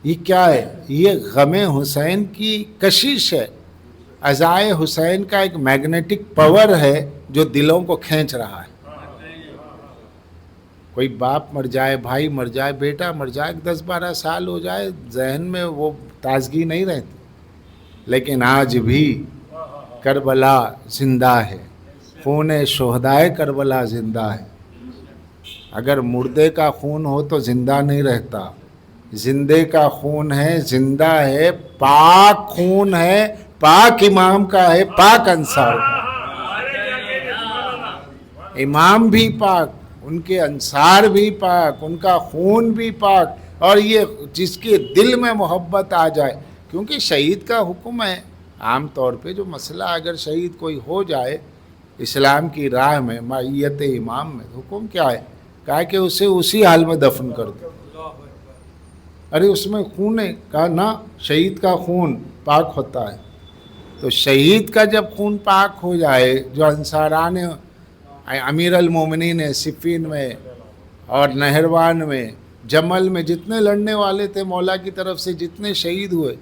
یہ کیا ہے؟ یہ غم حسین کی کشش ہے. عزائے حسین کا ایک میگنیٹک پاور ہے جو دلوں کو کھینچ رہا ہے. کوئی باپ مر جائے، بھائی مر جائے، بیٹا مر جائے، 10-12 سال ہو جائے، ذہن میں وہ تازگی نہیں رہتی. لیکن آج بھی کربلا زندہ ہے، خون شہدائے کربلا زندہ ہے. اگر مردے کا خون ہو تو زندہ نہیں رہتا، زندے کا خون ہے، زندہ ہے، پاک خون ہے، پاک امام کا ہے، پاک انصار کا. امام بھی پاک، ان کے انصار بھی پاک، ان کا خون بھی پاک. اور یہ جس کے دل میں محبت آ جائے، کیونکہ شہید کا حکم ہے عام طور پہ، جو مسئلہ اگر شہید کوئی ہو جائے اسلام کی راہ میں معیت امام میں، حکم کیا ہے؟ کہا کہ اسے اسی حال میں دفن کر دو. ارے اس میں خون ہے، کہا نا شہید کا خون پاک ہوتا ہے. تو شہید کا جب خون پاک ہو جائے، جو انصاران امیر المومنین صفین میں اور نہروان میں، جمل میں جتنے لڑنے والے تھے مولا کی طرف سے، جتنے شہید ہوئے،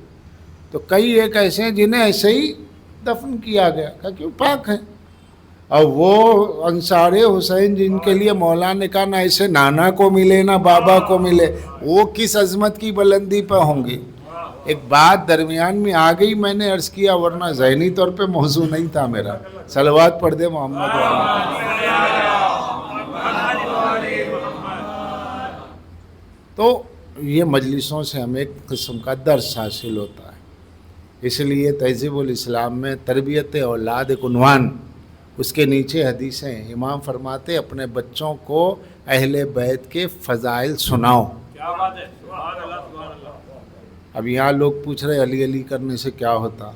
تو کئی ایک ایسے ہیں جنہیں ایسے ہی دفن کیا گیا، کہا کیوں پاک ہیں. اور وہ انصار حسین جن کے لیے مولا نے کہا نہ ایسے نانا کو ملے نہ بابا کو ملے، وہ کس عظمت کی بلندی پہ ہوں گے. ایک بات درمیان میں آ گئی، میں نے عرض کیا، ورنہ ذہنی طور پہ موضوع نہیں تھا میرا. صلوات پڑھ دے محمد تو یہ مجلسوں سے ہمیں ایک قسم کا درس حاصل ہوتا ہے. اس لیے تہذیب الاسلام میں تربیت اولاد ایک عنوان، اس کے نیچے حدیثیں ہیں. امام فرماتے اپنے بچوں کو اہل بیت کے فضائل سناؤ. اب یہاں لوگ پوچھ رہے علی علی کرنے سے کیا ہوتا،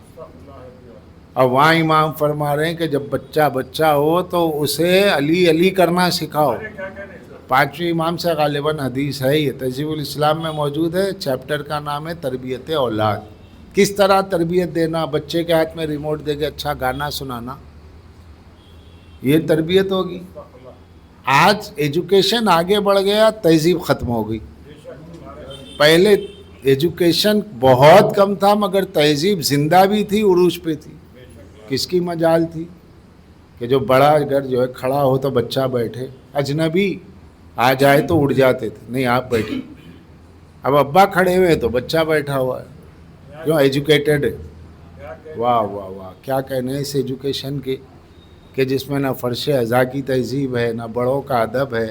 اور وہاں امام فرما رہے ہیں کہ جب بچہ ہو تو اسے علی علی کرنا سکھاؤ. پانچویں امام سے غالباً حدیث ہے، یہ تہذیب الاسلام میں موجود ہے. چیپٹر کا نام ہے تربیت اولاد. کس طرح تربیت دینا، بچے کے ہاتھ میں ریموٹ دے کے اچھا گانا سنانا، یہ تربیت ہوگی. آج ایجوکیشن آگے بڑھ گیا، تہذیب ختم ہو گئی. پہلے ایجوکیشن بہت کم تھا مگر تہذیب زندہ بھی تھی، عروج پہ تھی. کس کی مجال تھی کہ جو بڑا اگر جو ہے کھڑا ہو تو بچہ بیٹھے، اجنبی آ جائے تو اڑ جاتے تھے، نہیں آپ بیٹھے. اب ابا کھڑے ہوئے تو بچہ بیٹھا ہوا ہے، جو ایجوکیٹڈ ہے. واہ واہ واہ، کیا کہنے اس ایجوکیشن کے، کہ جس میں نہ فرش ازا کی تہذیب ہے، نہ بڑوں کا ادب ہے،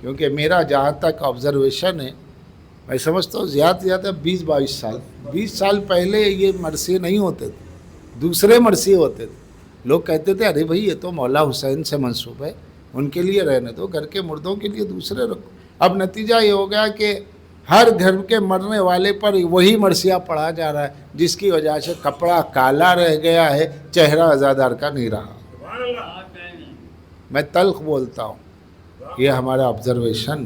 کیونکہ میرا جہاں تک آبزرویشن ہے میں سمجھتا ہوں زیادہ سے زیادہ 20-22 سال پہلے یہ مرثیے نہیں ہوتے تھے، دوسرے مرثیے ہوتے تھے. لوگ کہتے تھے ارے بھائی یہ تو مولا حسین سے منسوب ہے، ان کے لیے رہنے دو، گھر کے مردوں کے لیے دوسرے رکھو. اب نتیجہ یہ ہو گیا کہ ہر گھر کے مرنے والے پر وہی مرثیہ پڑھا جا رہا ہے، جس کی وجہ سے کپڑا کالا رہ گیا ہے، چہرہ عزادار کا نہیں رہا. میں تلخ بولتا ہوں، یہ ہمارا آبزرویشن.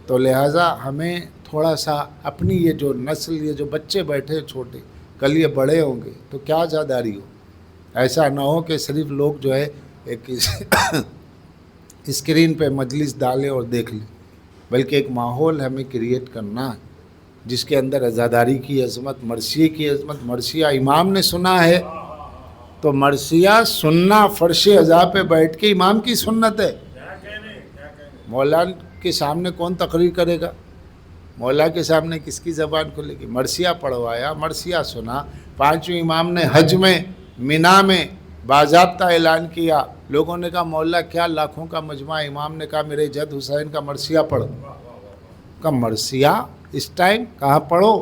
تو لہٰذا ہمیں تھوڑا سا اپنی یہ جو نسل، یہ جو بچے بیٹھے چھوٹے، کل یہ بڑے ہوں گے تو کیا عزاداری ہو. ایسا نہ ہو کہ صرف لوگ جو ہے ایک اسکرین پہ مجلس ڈالے اور دیکھ لیں، بلکہ ایک ماحول ہمیں کریٹ کرنا ہے جس کے اندر عزاداری کی عظمت، مرثیے کی عظمت. مرثیہ امام نے سنا ہے تو مرثیہ سننا فرش عزا پہ بیٹھ کے امام کی سنت ہے. مولا کے سامنے کون تقریر کرے گا؟ مولا کے سامنے کس کی زبان کھلے گی؟ مرثیہ پڑھوایا، مرثیہ سنا. پانچویں امام نے حج میں مینا میں باضابطہ اعلان کیا. لوگوں نے کہا مولا کیا لاکھوں کا مجمع. امام نے کہا میرے جد حسین کا مرثیہ پڑھو. کا مرثیہ اس ٹائم کہاں پڑھو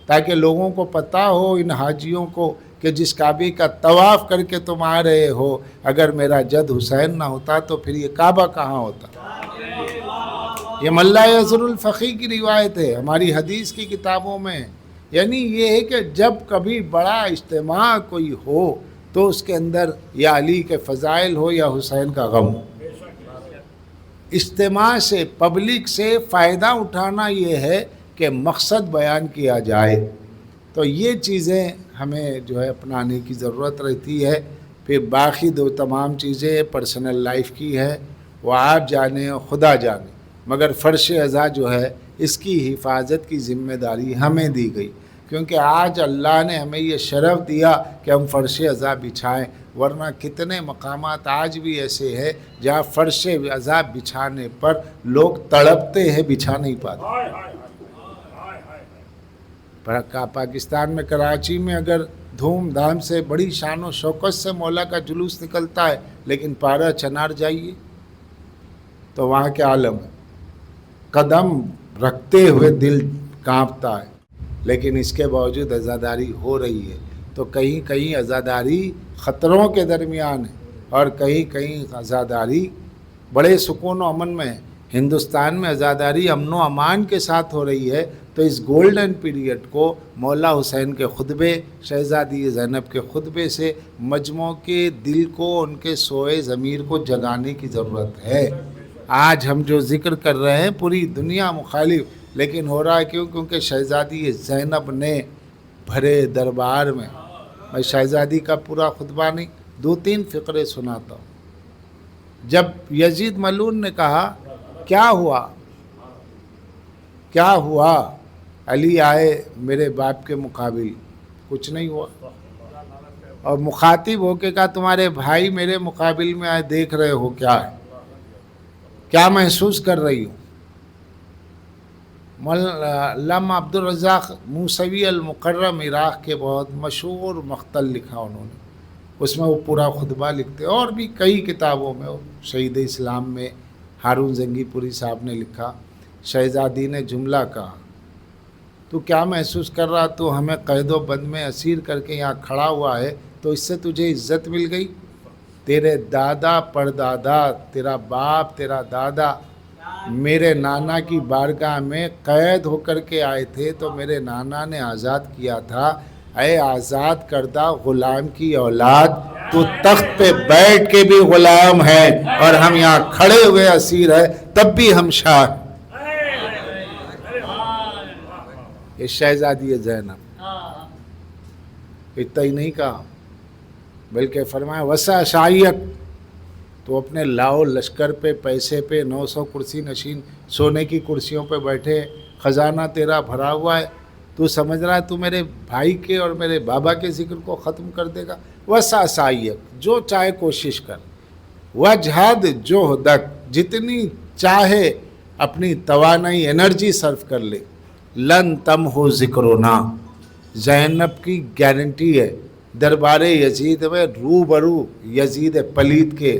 تاکہ لوگوں کو پتہ ہو، ان حاجیوں کو، کہ جس کعبے کا طواف کر کے تم آ رہے ہو، اگر میرا جد حسین نہ ہوتا تو پھر یہ کعبہ کہاں ہوتا. یہ ملا یزر الفقی کی روایت ہے، ہماری حدیث کی کتابوں میں. یعنی یہ ہے کہ جب کبھی بڑا اجتماع کوئی ہو تو اس کے اندر یا علی کے فضائل ہو یا حسین کا غم ہو. اجتماع سے، پبلک سے فائدہ اٹھانا یہ ہے کہ مقصد بیان کیا جائے. تو یہ چیزیں ہمیں جو ہے اپنانے کی ضرورت رہتی ہے. پھر باقی دو تمام چیزیں پرسنل لائف کی ہے، وہ آپ جانے اور خدا جانے، مگر فرش عزا جو ہے اس کی حفاظت کی ذمہ داری ہمیں دی گئی. کیونکہ آج اللہ نے ہمیں یہ شرف دیا کہ ہم فرش عزا بچھائیں، ورنہ کتنے مقامات آج بھی ایسے ہیں جہاں فرش عزا بچھانے پر لوگ تڑپتے ہیں، بچھا نہیں پاتے. پاکستان میں کراچی میں اگر دھوم دھام سے بڑی شان و شوکت سے مولا کا جلوس نکلتا ہے، لیکن پارہ چنار جائیے تو وہاں کے عالم ہے، قدم رکھتے ہوئے دل کانپتا ہے. لیکن اس کے باوجود عزاداری ہو رہی ہے. تو کہیں کہیں عزاداری خطروں کے درمیان ہے اور کہیں کہیں عزاداری بڑے سکون و امن میں ہے. ہندوستان میں عزاداری امن و امان کے ساتھ ہو رہی ہے. تو اس گولڈن پیریڈ کو مولا حسین کے خطبے، شہزادی زینب کے خطبے سے مجموع کے دل کو، ان کے سوئے ضمیر کو جگانے کی ضرورت ہے. آج ہم جو ذکر کر رہے ہیں پوری دنیا مخالف، لیکن ہو رہا ہے کیوں؟ کیونکہ شہزادی زینب نے بھرے دربار میں، میں شہزادی کا پورا خطبہ نہیں، 2-3 فقرے سناتا ہوں. جب یزید ملعون نے کہا کیا ہوا کیا ہوا، علی آئے میرے باپ کے مقابل، کچھ نہیں ہوا. اور مخاطب ہو کے کہا تمہارے بھائی میرے مقابل میں آئے، دیکھ رہے ہو کیا ہے، کیا محسوس کر رہی ہوں. علامہ عبدالرزاق موسوی المکرم عراق کے بہت مشہور مقتل لکھا انہوں نے، اس میں وہ پورا خطبہ لکھتے. اور بھی کئی کتابوں میں، شہید اسلام میں ہارون زنگی پوری صاحب نے لکھا. شہزادی نے جملہ کہا تو کیا محسوس کر رہا، تو ہمیں قید و بند میں اسیر کر کے یہاں کھڑا ہوا ہے تو اس سے تجھے عزت مل گئی. تیرے دادا پردادا، تیرا باپ، تیرا دادا میرے نانا کی بارگاہ میں قید ہو کر کے آئے تھے تو میرے نانا نے آزاد کیا تھا. اے آزاد کردہ غلام کی اولاد، تو تخت پہ بیٹھ کے بھی غلام ہے اور ہم یہاں کھڑے ہوئے اسیر ہیں تب بھی ہم شاہ. یہ شہزادی زینب اتنا ہی نہیں کہا، بلکہ فرمایا وسع شاعیت، تو اپنے لاؤ لشکر پہ، پیسے پہ، 900 کرسی نشین سونے کی کرسیوں پہ بیٹھے، خزانہ تیرا بھرا ہوا ہے، تو سمجھ رہا ہے تو میرے بھائی کے اور میرے بابا کے ذکر کو ختم کر دے گا. وسع شاعیت، جو چاہے کوشش کر، وجہد جہدک، جتنی چاہے اپنی توانائی انرجی صرف کر لے. لن تم ہو ذکرنا، زینب کی گارنٹی ہے. دربار یزید میں روبرو یزید پلید کے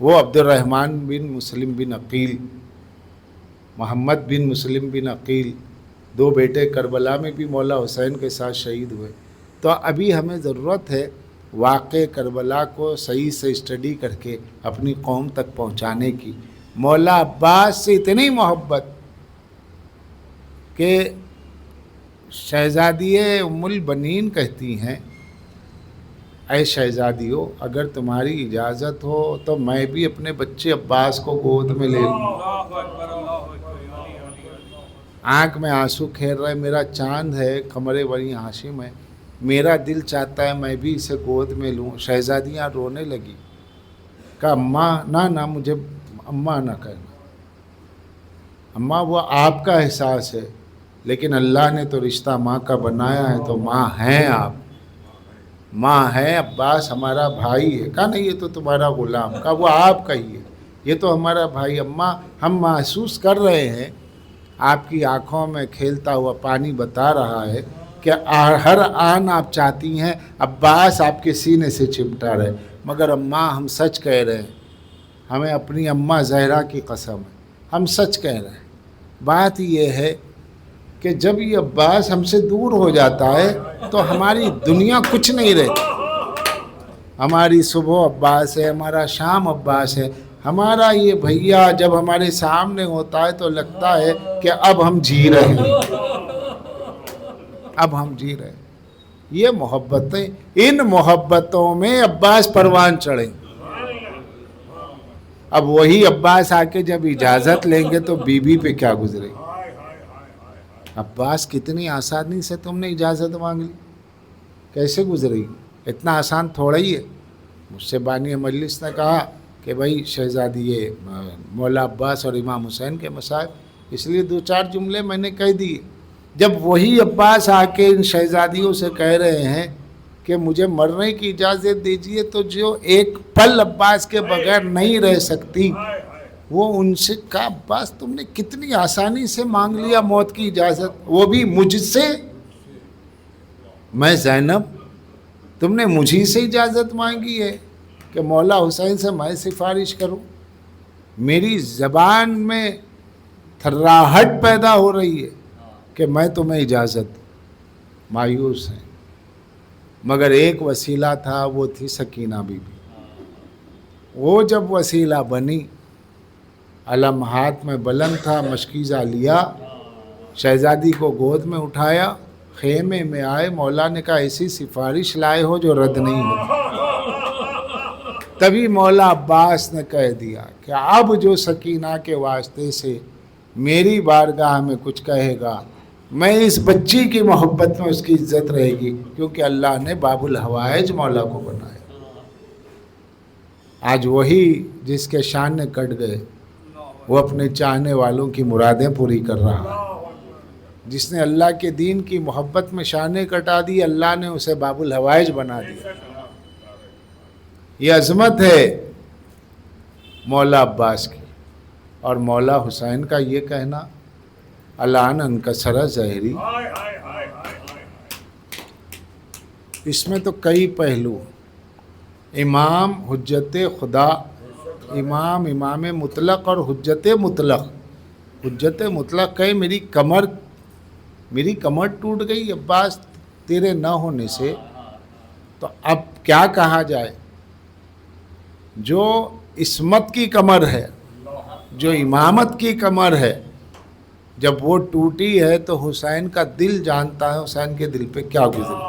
وہ عبدالرحمن بن مسلم بن عقیل، محمد بن مسلم بن عقیل، 2 بیٹے کربلا میں بھی مولا حسین کے ساتھ شہید ہوئے. تو ابھی ہمیں ضرورت ہے واقع کربلا کو صحیح سے اسٹڈی کر کے اپنی قوم تک پہنچانے کی. مولا عباس سے اتنی محبت کہ شہزادی ام البنین کہتی ہیں اے شہزادیو اگر تمہاری اجازت ہو تو میں بھی اپنے بچے عباس کو گود میں لے لوں. آنکھ میں آنسو کھیر رہے، میرا چاند ہے، قمر بنی ہاشم ہے، میرا دل چاہتا ہے میں بھی اسے گود میں لوں. شہزادیاں رونے لگی، کہا اماں نہ مجھے اماں نہ کہنا، اماں وہ آپ کا احساس ہے لیکن اللہ نے تو رشتہ ماں کا بنایا ہے، تو ماں ہیں آپ، ماں ہے، عباس ہمارا بھائی ہے. کہا نہیں یہ تو تمہارا غلام. کہا وہ آپ کا ہی ہے، یہ تو ہمارا بھائی. اماں ہم محسوس کر رہے ہیں آپ کی آنکھوں میں کھیلتا ہوا پانی بتا رہا ہے کہ ہر آن آپ چاہتی ہیں عباس آپ کے سینے سے چمٹا رہے، مگر اماں ہم سچ کہہ رہے ہیں، ہمیں اپنی اماں زہرا کی قسم ہے، ہم سچ کہہ رہے ہیں. بات یہ ہے کہ جب یہ عباس ہم سے دور ہو جاتا ہے تو ہماری دنیا کچھ نہیں رہتی. ہماری صبح عباس ہے، ہمارا شام عباس ہے. ہمارا یہ بھیا جب ہمارے سامنے ہوتا ہے تو لگتا ہے کہ اب ہم جی رہے ہیں، اب ہم جی رہے ہیں. یہ محبتیں، ان محبتوں میں عباس پروان چڑھے. اب وہی عباس آ کے جب اجازت لیں گے تو بی بی پہ کیا گزرے گی. عباس کتنی آسانی سے تم نے اجازت مانگ لی، کیسے گزرے گی؟ اتنا آسان تھوڑا ہی ہے. مجھ سے بانی مجلس نے کہا کہ بھائی شہزادی یہ مولا عباس اور امام حسین کے مسائل، اس لیے 2-4 جملے میں نے کہہ دیے. جب وہی عباس آ کے ان شہزادیوں سے کہہ رہے ہیں کہ مجھے مرنے کی اجازت دیجیے، تو جو ایک پل عباس کے بغیر نہیں رہ سکتی وہ ان سے کہا عباس تم نے کتنی آسانی سے مانگ لیا موت کی اجازت، وہ بھی مجھ سے. میں زینب، تم نے مجھی سے اجازت مانگی ہے کہ مولا حسین سے میں سفارش کروں. میری زبان میں تھراہٹ پیدا ہو رہی ہے کہ میں تمہیں اجازت دوں. مایوس ہیں، مگر ایک وسیلہ تھا، وہ تھی سکینہ بی بی. وہ جب وسیلہ بنی، علم ہاتھ میں بلند تھا، مشکیزہ لیا، شہزادی کو گود میں اٹھایا، خیمے میں آئے. مولا نے کہا ایسی سفارش لائے ہو جو رد نہیں ہو. تبھی مولا عباس نے کہہ دیا کہ اب جو سکینہ کے واسطے سے میری بارگاہ میں کچھ کہے گا، میں اس بچی کی محبت میں اس کی عزت رہے گی، کیونکہ اللہ نے باب الحوائج مولا کو بنایا. آج وہی جس کے شان نے کٹ گئے وہ اپنے چاہنے والوں کی مرادیں پوری کر رہا ہے. جس نے اللہ کے دین کی محبت میں شانیں کٹا دی، اللہ نے اسے باب الحوائج بنا دیا. یہ عظمت ہے مولا عباس کی. اور مولا حسین کا یہ کہنا الان انکسر ظہری، اس میں تو کئی پہلو. امام حجت خدا، امام مطلق اور حجت مطلق. حجت مطلق ہے میری کمر ٹوٹ گئی عباس تیرے نہ ہونے سے، تو اب کیا کہا جائے. جو عصمت کی کمر ہے، جو امامت کی کمر ہے، جب وہ ٹوٹی ہے تو حسین کا دل جانتا ہے حسین کے دل پہ کیا گزرا.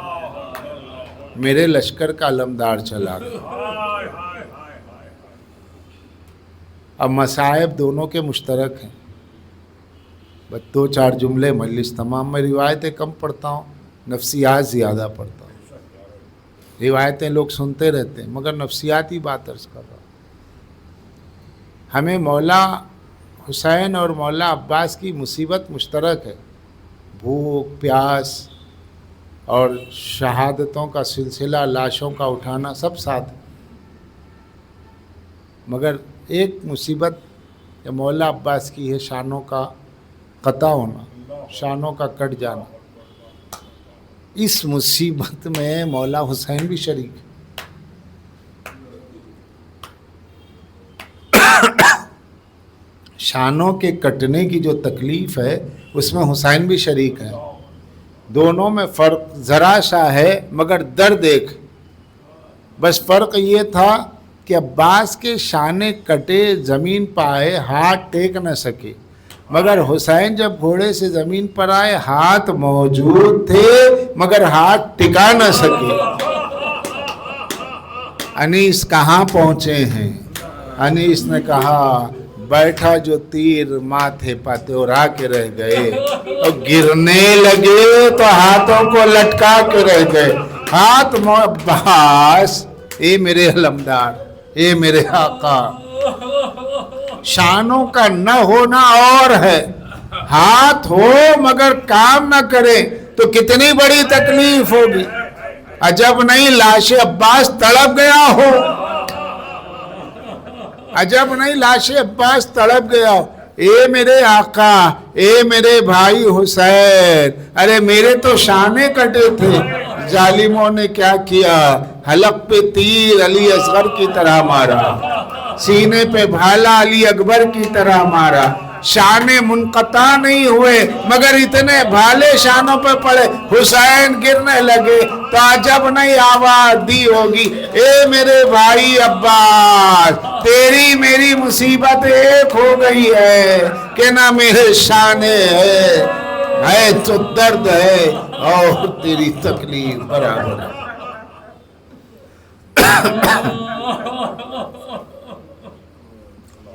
میرے لشکر کا علمدار چلا گیا. اب مصائب دونوں کے مشترک ہیں. بس 2-4 جملے مجلس تمام. میں روایتیں کم پڑھتا ہوں، نفسیات زیادہ پڑھتا ہوں. روایتیں لوگ سنتے رہتے ہیں مگر نفسیاتی بات عرض کر رہا ہوں. ہمیں مولا حسین اور مولا عباس کی مصیبت مشترک ہے. بھوک پیاس اور شہادتوں کا سلسلہ، لاشوں کا اٹھانا، سب ساتھ. مگر ایک مصیبت یہ مولا عباس کی ہے، شانوں کا قطع ہونا، شانوں کا کٹ جانا. اس مصیبت میں مولا حسین بھی شریک ہے. شانوں کے کٹنے کی جو تکلیف ہے اس میں حسین بھی شریک ہے. دونوں میں فرق ذرا سا ہے مگر درد ایک. بس فرق یہ تھا کہ عباس کے شانے کٹے زمین پر آئے ہاتھ ٹیک نہ سکے، مگر حسین جب گھوڑے سے زمین پر آئے ہاتھ موجود تھے مگر ہاتھ ٹکا نہ سکے. انیس کہاں پہنچے ہیں؟ انیس نے کہا بیٹھا جو تیر ماتھے پاتے اور آ کے رہ گئے، اور گرنے لگے تو ہاتھوں کو لٹکا کے رہ گئے. ہاتھ عباس، اے میرے علمدار، اے میرے آقا، شانوں کا نہ ہونا اور ہے، ہاتھ ہو مگر کام نہ کرے تو کتنی بڑی تکلیف ہوگی. عجب نہیں لاش عباس تڑپ گیا ہو، عجب نہیں لاش عباس تڑپ گیا ہو. اے میرے آقا، اے میرے بھائی حسین، ارے میرے تو شانے کٹے تھے، ظالموں نے کیا کیا؟ حلق پہ تیر علی اصغر کی طرح مارا، سینے پہ بھالا علی اکبر کی طرح مارا. شانے منقطع نہیں ہوئے مگر اتنے بھالے شانوں پہ پڑے، حسین گرنے لگے تو عجب نہیں آواز دی ہوگی اے میرے بھائی عباس، تیری میری مصیبت ایک ہو گئی ہے کہ نہ میرے شانے ہے تو درد ہے اور تیری تکلیف برابر ہے.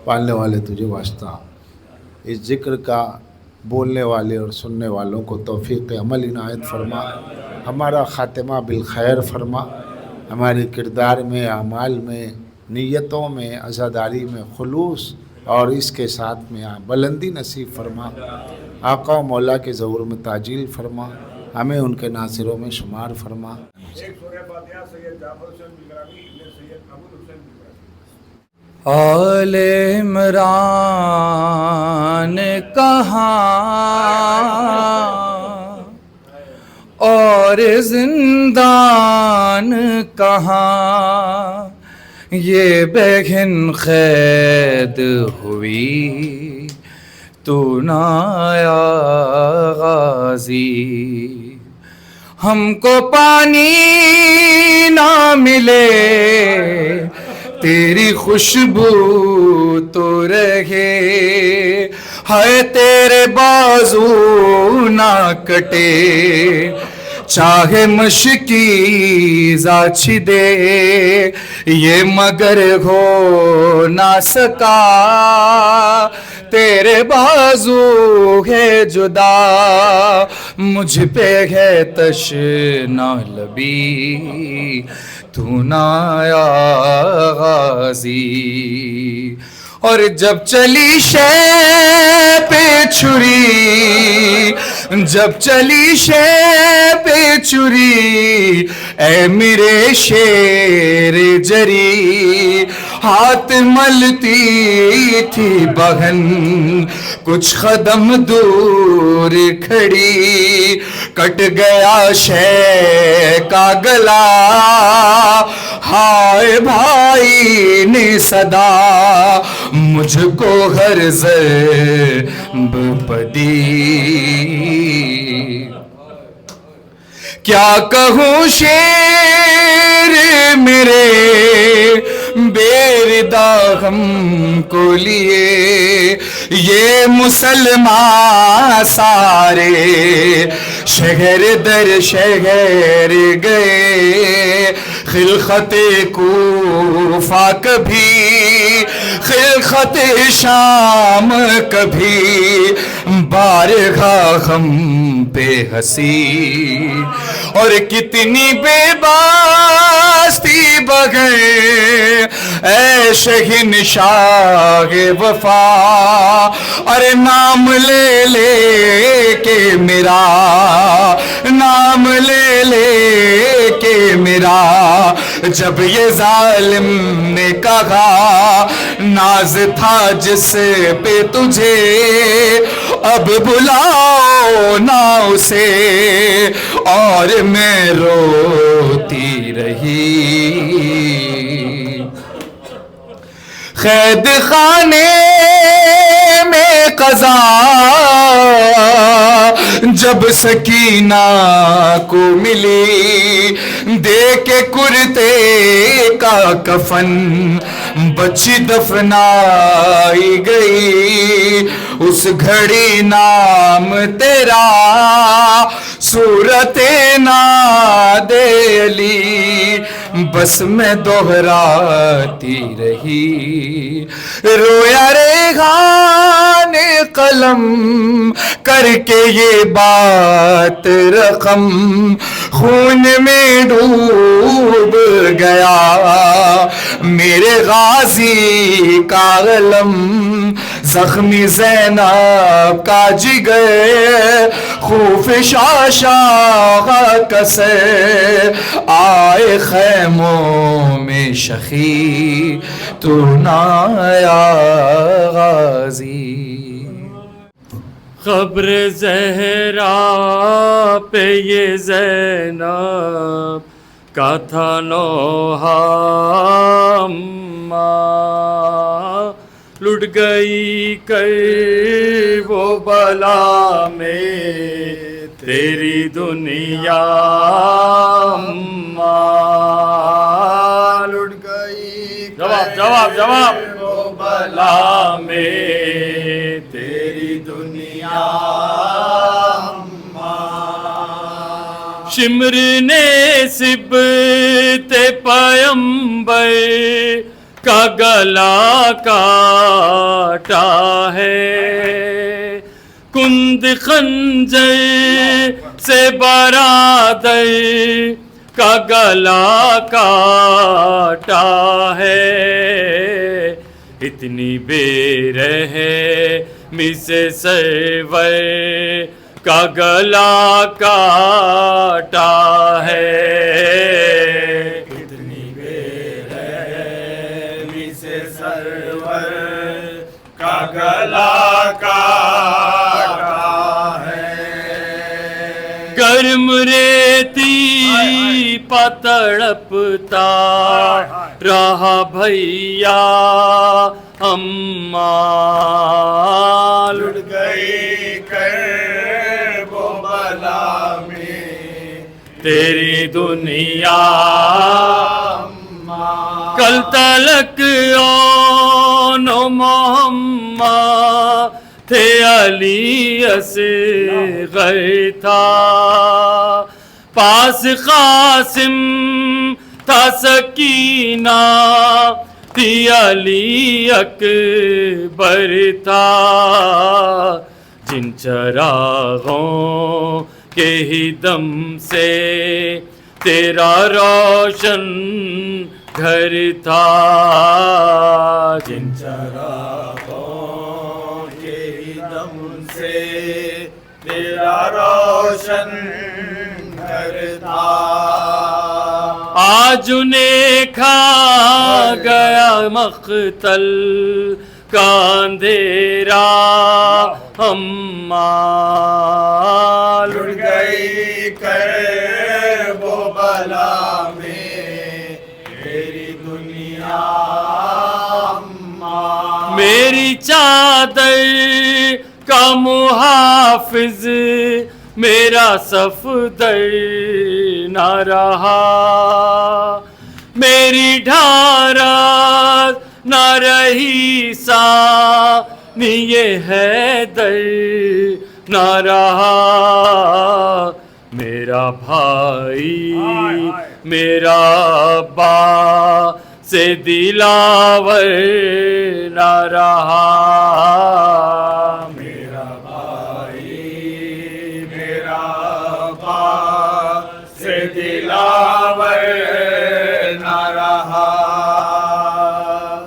پالنے والے تجھے واسطہ اس ذکر کا بولنے والے اور سننے والوں کو توفیق عمل عنایت فرما، ہمارا خاتمہ بالخیر فرما، ہمارے کردار میں، اعمال میں، نیتوں میں، عزاداری میں خلوص اور اس کے ساتھ میں بلندی نصیب فرما. آقا و مولا کے ظہور میں تعجیل فرما، ہمیں ان کے ناصروں میں شمار فرما. آل عمران کہاں اور زندان کہاں، یہ بہن قید ہوئی تو نہ آیا غازی. ہم کو پانی نہ ملے تیری خوشبو تو رہے، ہے تیرے بازو نہ کٹے، چاہے مشکی زاچ دے، یہ مگر ہو نہ سکا، تیرے بازو ہے جدا، مجھ پہ ہے تشنا لبی تو نہ آیا غازی. اور جب چلی شے پہ چھری، جب چلی شے پہ چھری، اے میرے شیر جری، ہاتھ ملتی تھی بہن کچھ قدم دور کھڑی، کٹ گیا شے کا گلا، ہائے بھائی نے صدا مجھ کو ہر ضرب پدی. کیا کہوں شیر میرے بیردہ غم کو لیے، یہ مسلمان سارے شہر در شہر گئے، خلقت کوفہ کبھی، خلقت شام کبھی، بارگاہ غم پہ ہنسی، اور کتنی بے باستی بغیر اے شہنشاہ وفا، ارے نام لے لے کے میرا، نام لے لے کے میرا، جب یہ ظالم نے کہا ناز تھا جس پہ تجھے، اب بلاؤ نہ اسے، اور میں روتی رہی. قید خانے میں قضا جب سکینہ کو ملی دے کے کرتے کا کفن بچی دفنائی گئی اس گھڑی نام تیرا صورت ناد علی بس میں دہراتی رہی رویا ریحان قلم کر کے یہ بات رقم خون میں ڈوب گیا میرے غازی کا علم زخمی زینب کا جگر خوف شاشا کسے آئے خیموں میں شخی تو نایا غازی قبر زہرا پہ یہ زینب کا تھا نوحہ اماں لٹ گئی کر وہ بلا میں تیری دنیا اماں لٹ گئی جواب وہ بلا میں تیری دنیا شمر نے سبت پیمبر کا گلا کاٹا ہے کند خنجر سے برادر کا گلا کاٹا ہے اتنی بے رحمی سے سرور کا گلا کاٹا ہے اتنی بے رحمی سے سرور کا گلا کاٹا ہے گرم ریتی پتڑپتا رہا بھیا اماں لٹ گئی کر وہ بلا میں تیری دنیا اماں کل تلک اون محمد تھے علی اصغر تھا پاس قاسم تھا سکینہ تھی علی اکبر تھا جن چراغوں کے ہی دم سے تیرا روشن گھر تھا جن چراغوں کے ہی دم سے تیرا روشن گھر تھا آج انہیں کھا گیا مقتل کا اندھیرا اماں لٹ گئی کر وہ بلا میں تیری دنیا اماں میری چادر کا محافظ میرا صفدر نہ رہا میری ڈھارت نہ رہی ثانی حیدر نہ رہا میرا بھائی میرا ابا سے دلاور نہ رہا میرا بھائی میرا ابا سے دلاور نہ رہا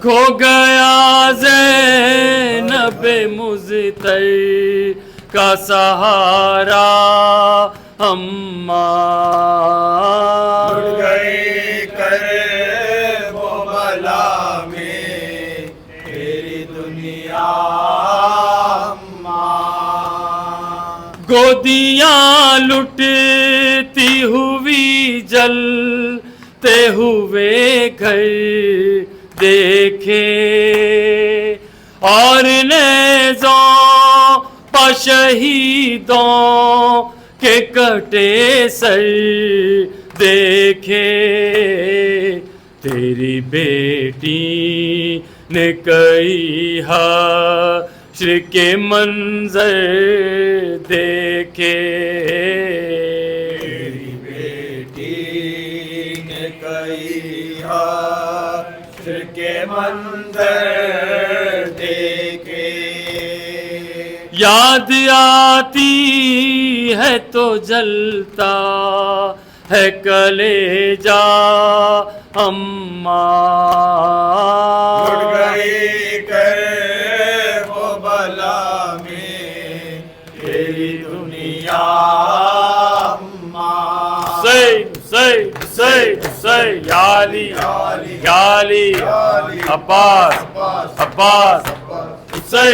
کھو گیا زینب مزتر کا سہارا اماں اڑ گئی کر وہ بلا میں تیری دنیا اماں گودیاں لٹتی ہوئی جلتے ہوئے گھر دیکھے اور نیزوں شہیدوں کے کٹے سر دیکھے، تیری بیٹی نے کئی حشر کے منظر دیکھے، تیری بیٹی نے کئی حشر کے منظر دیکھے، یاد آتی ہے تو جلتا ہے کلیجہ اماں، اٹھ گئی کر وہ بلا میں تیری دنیا اماں، سی یا علی یا علی عباس عباس، سی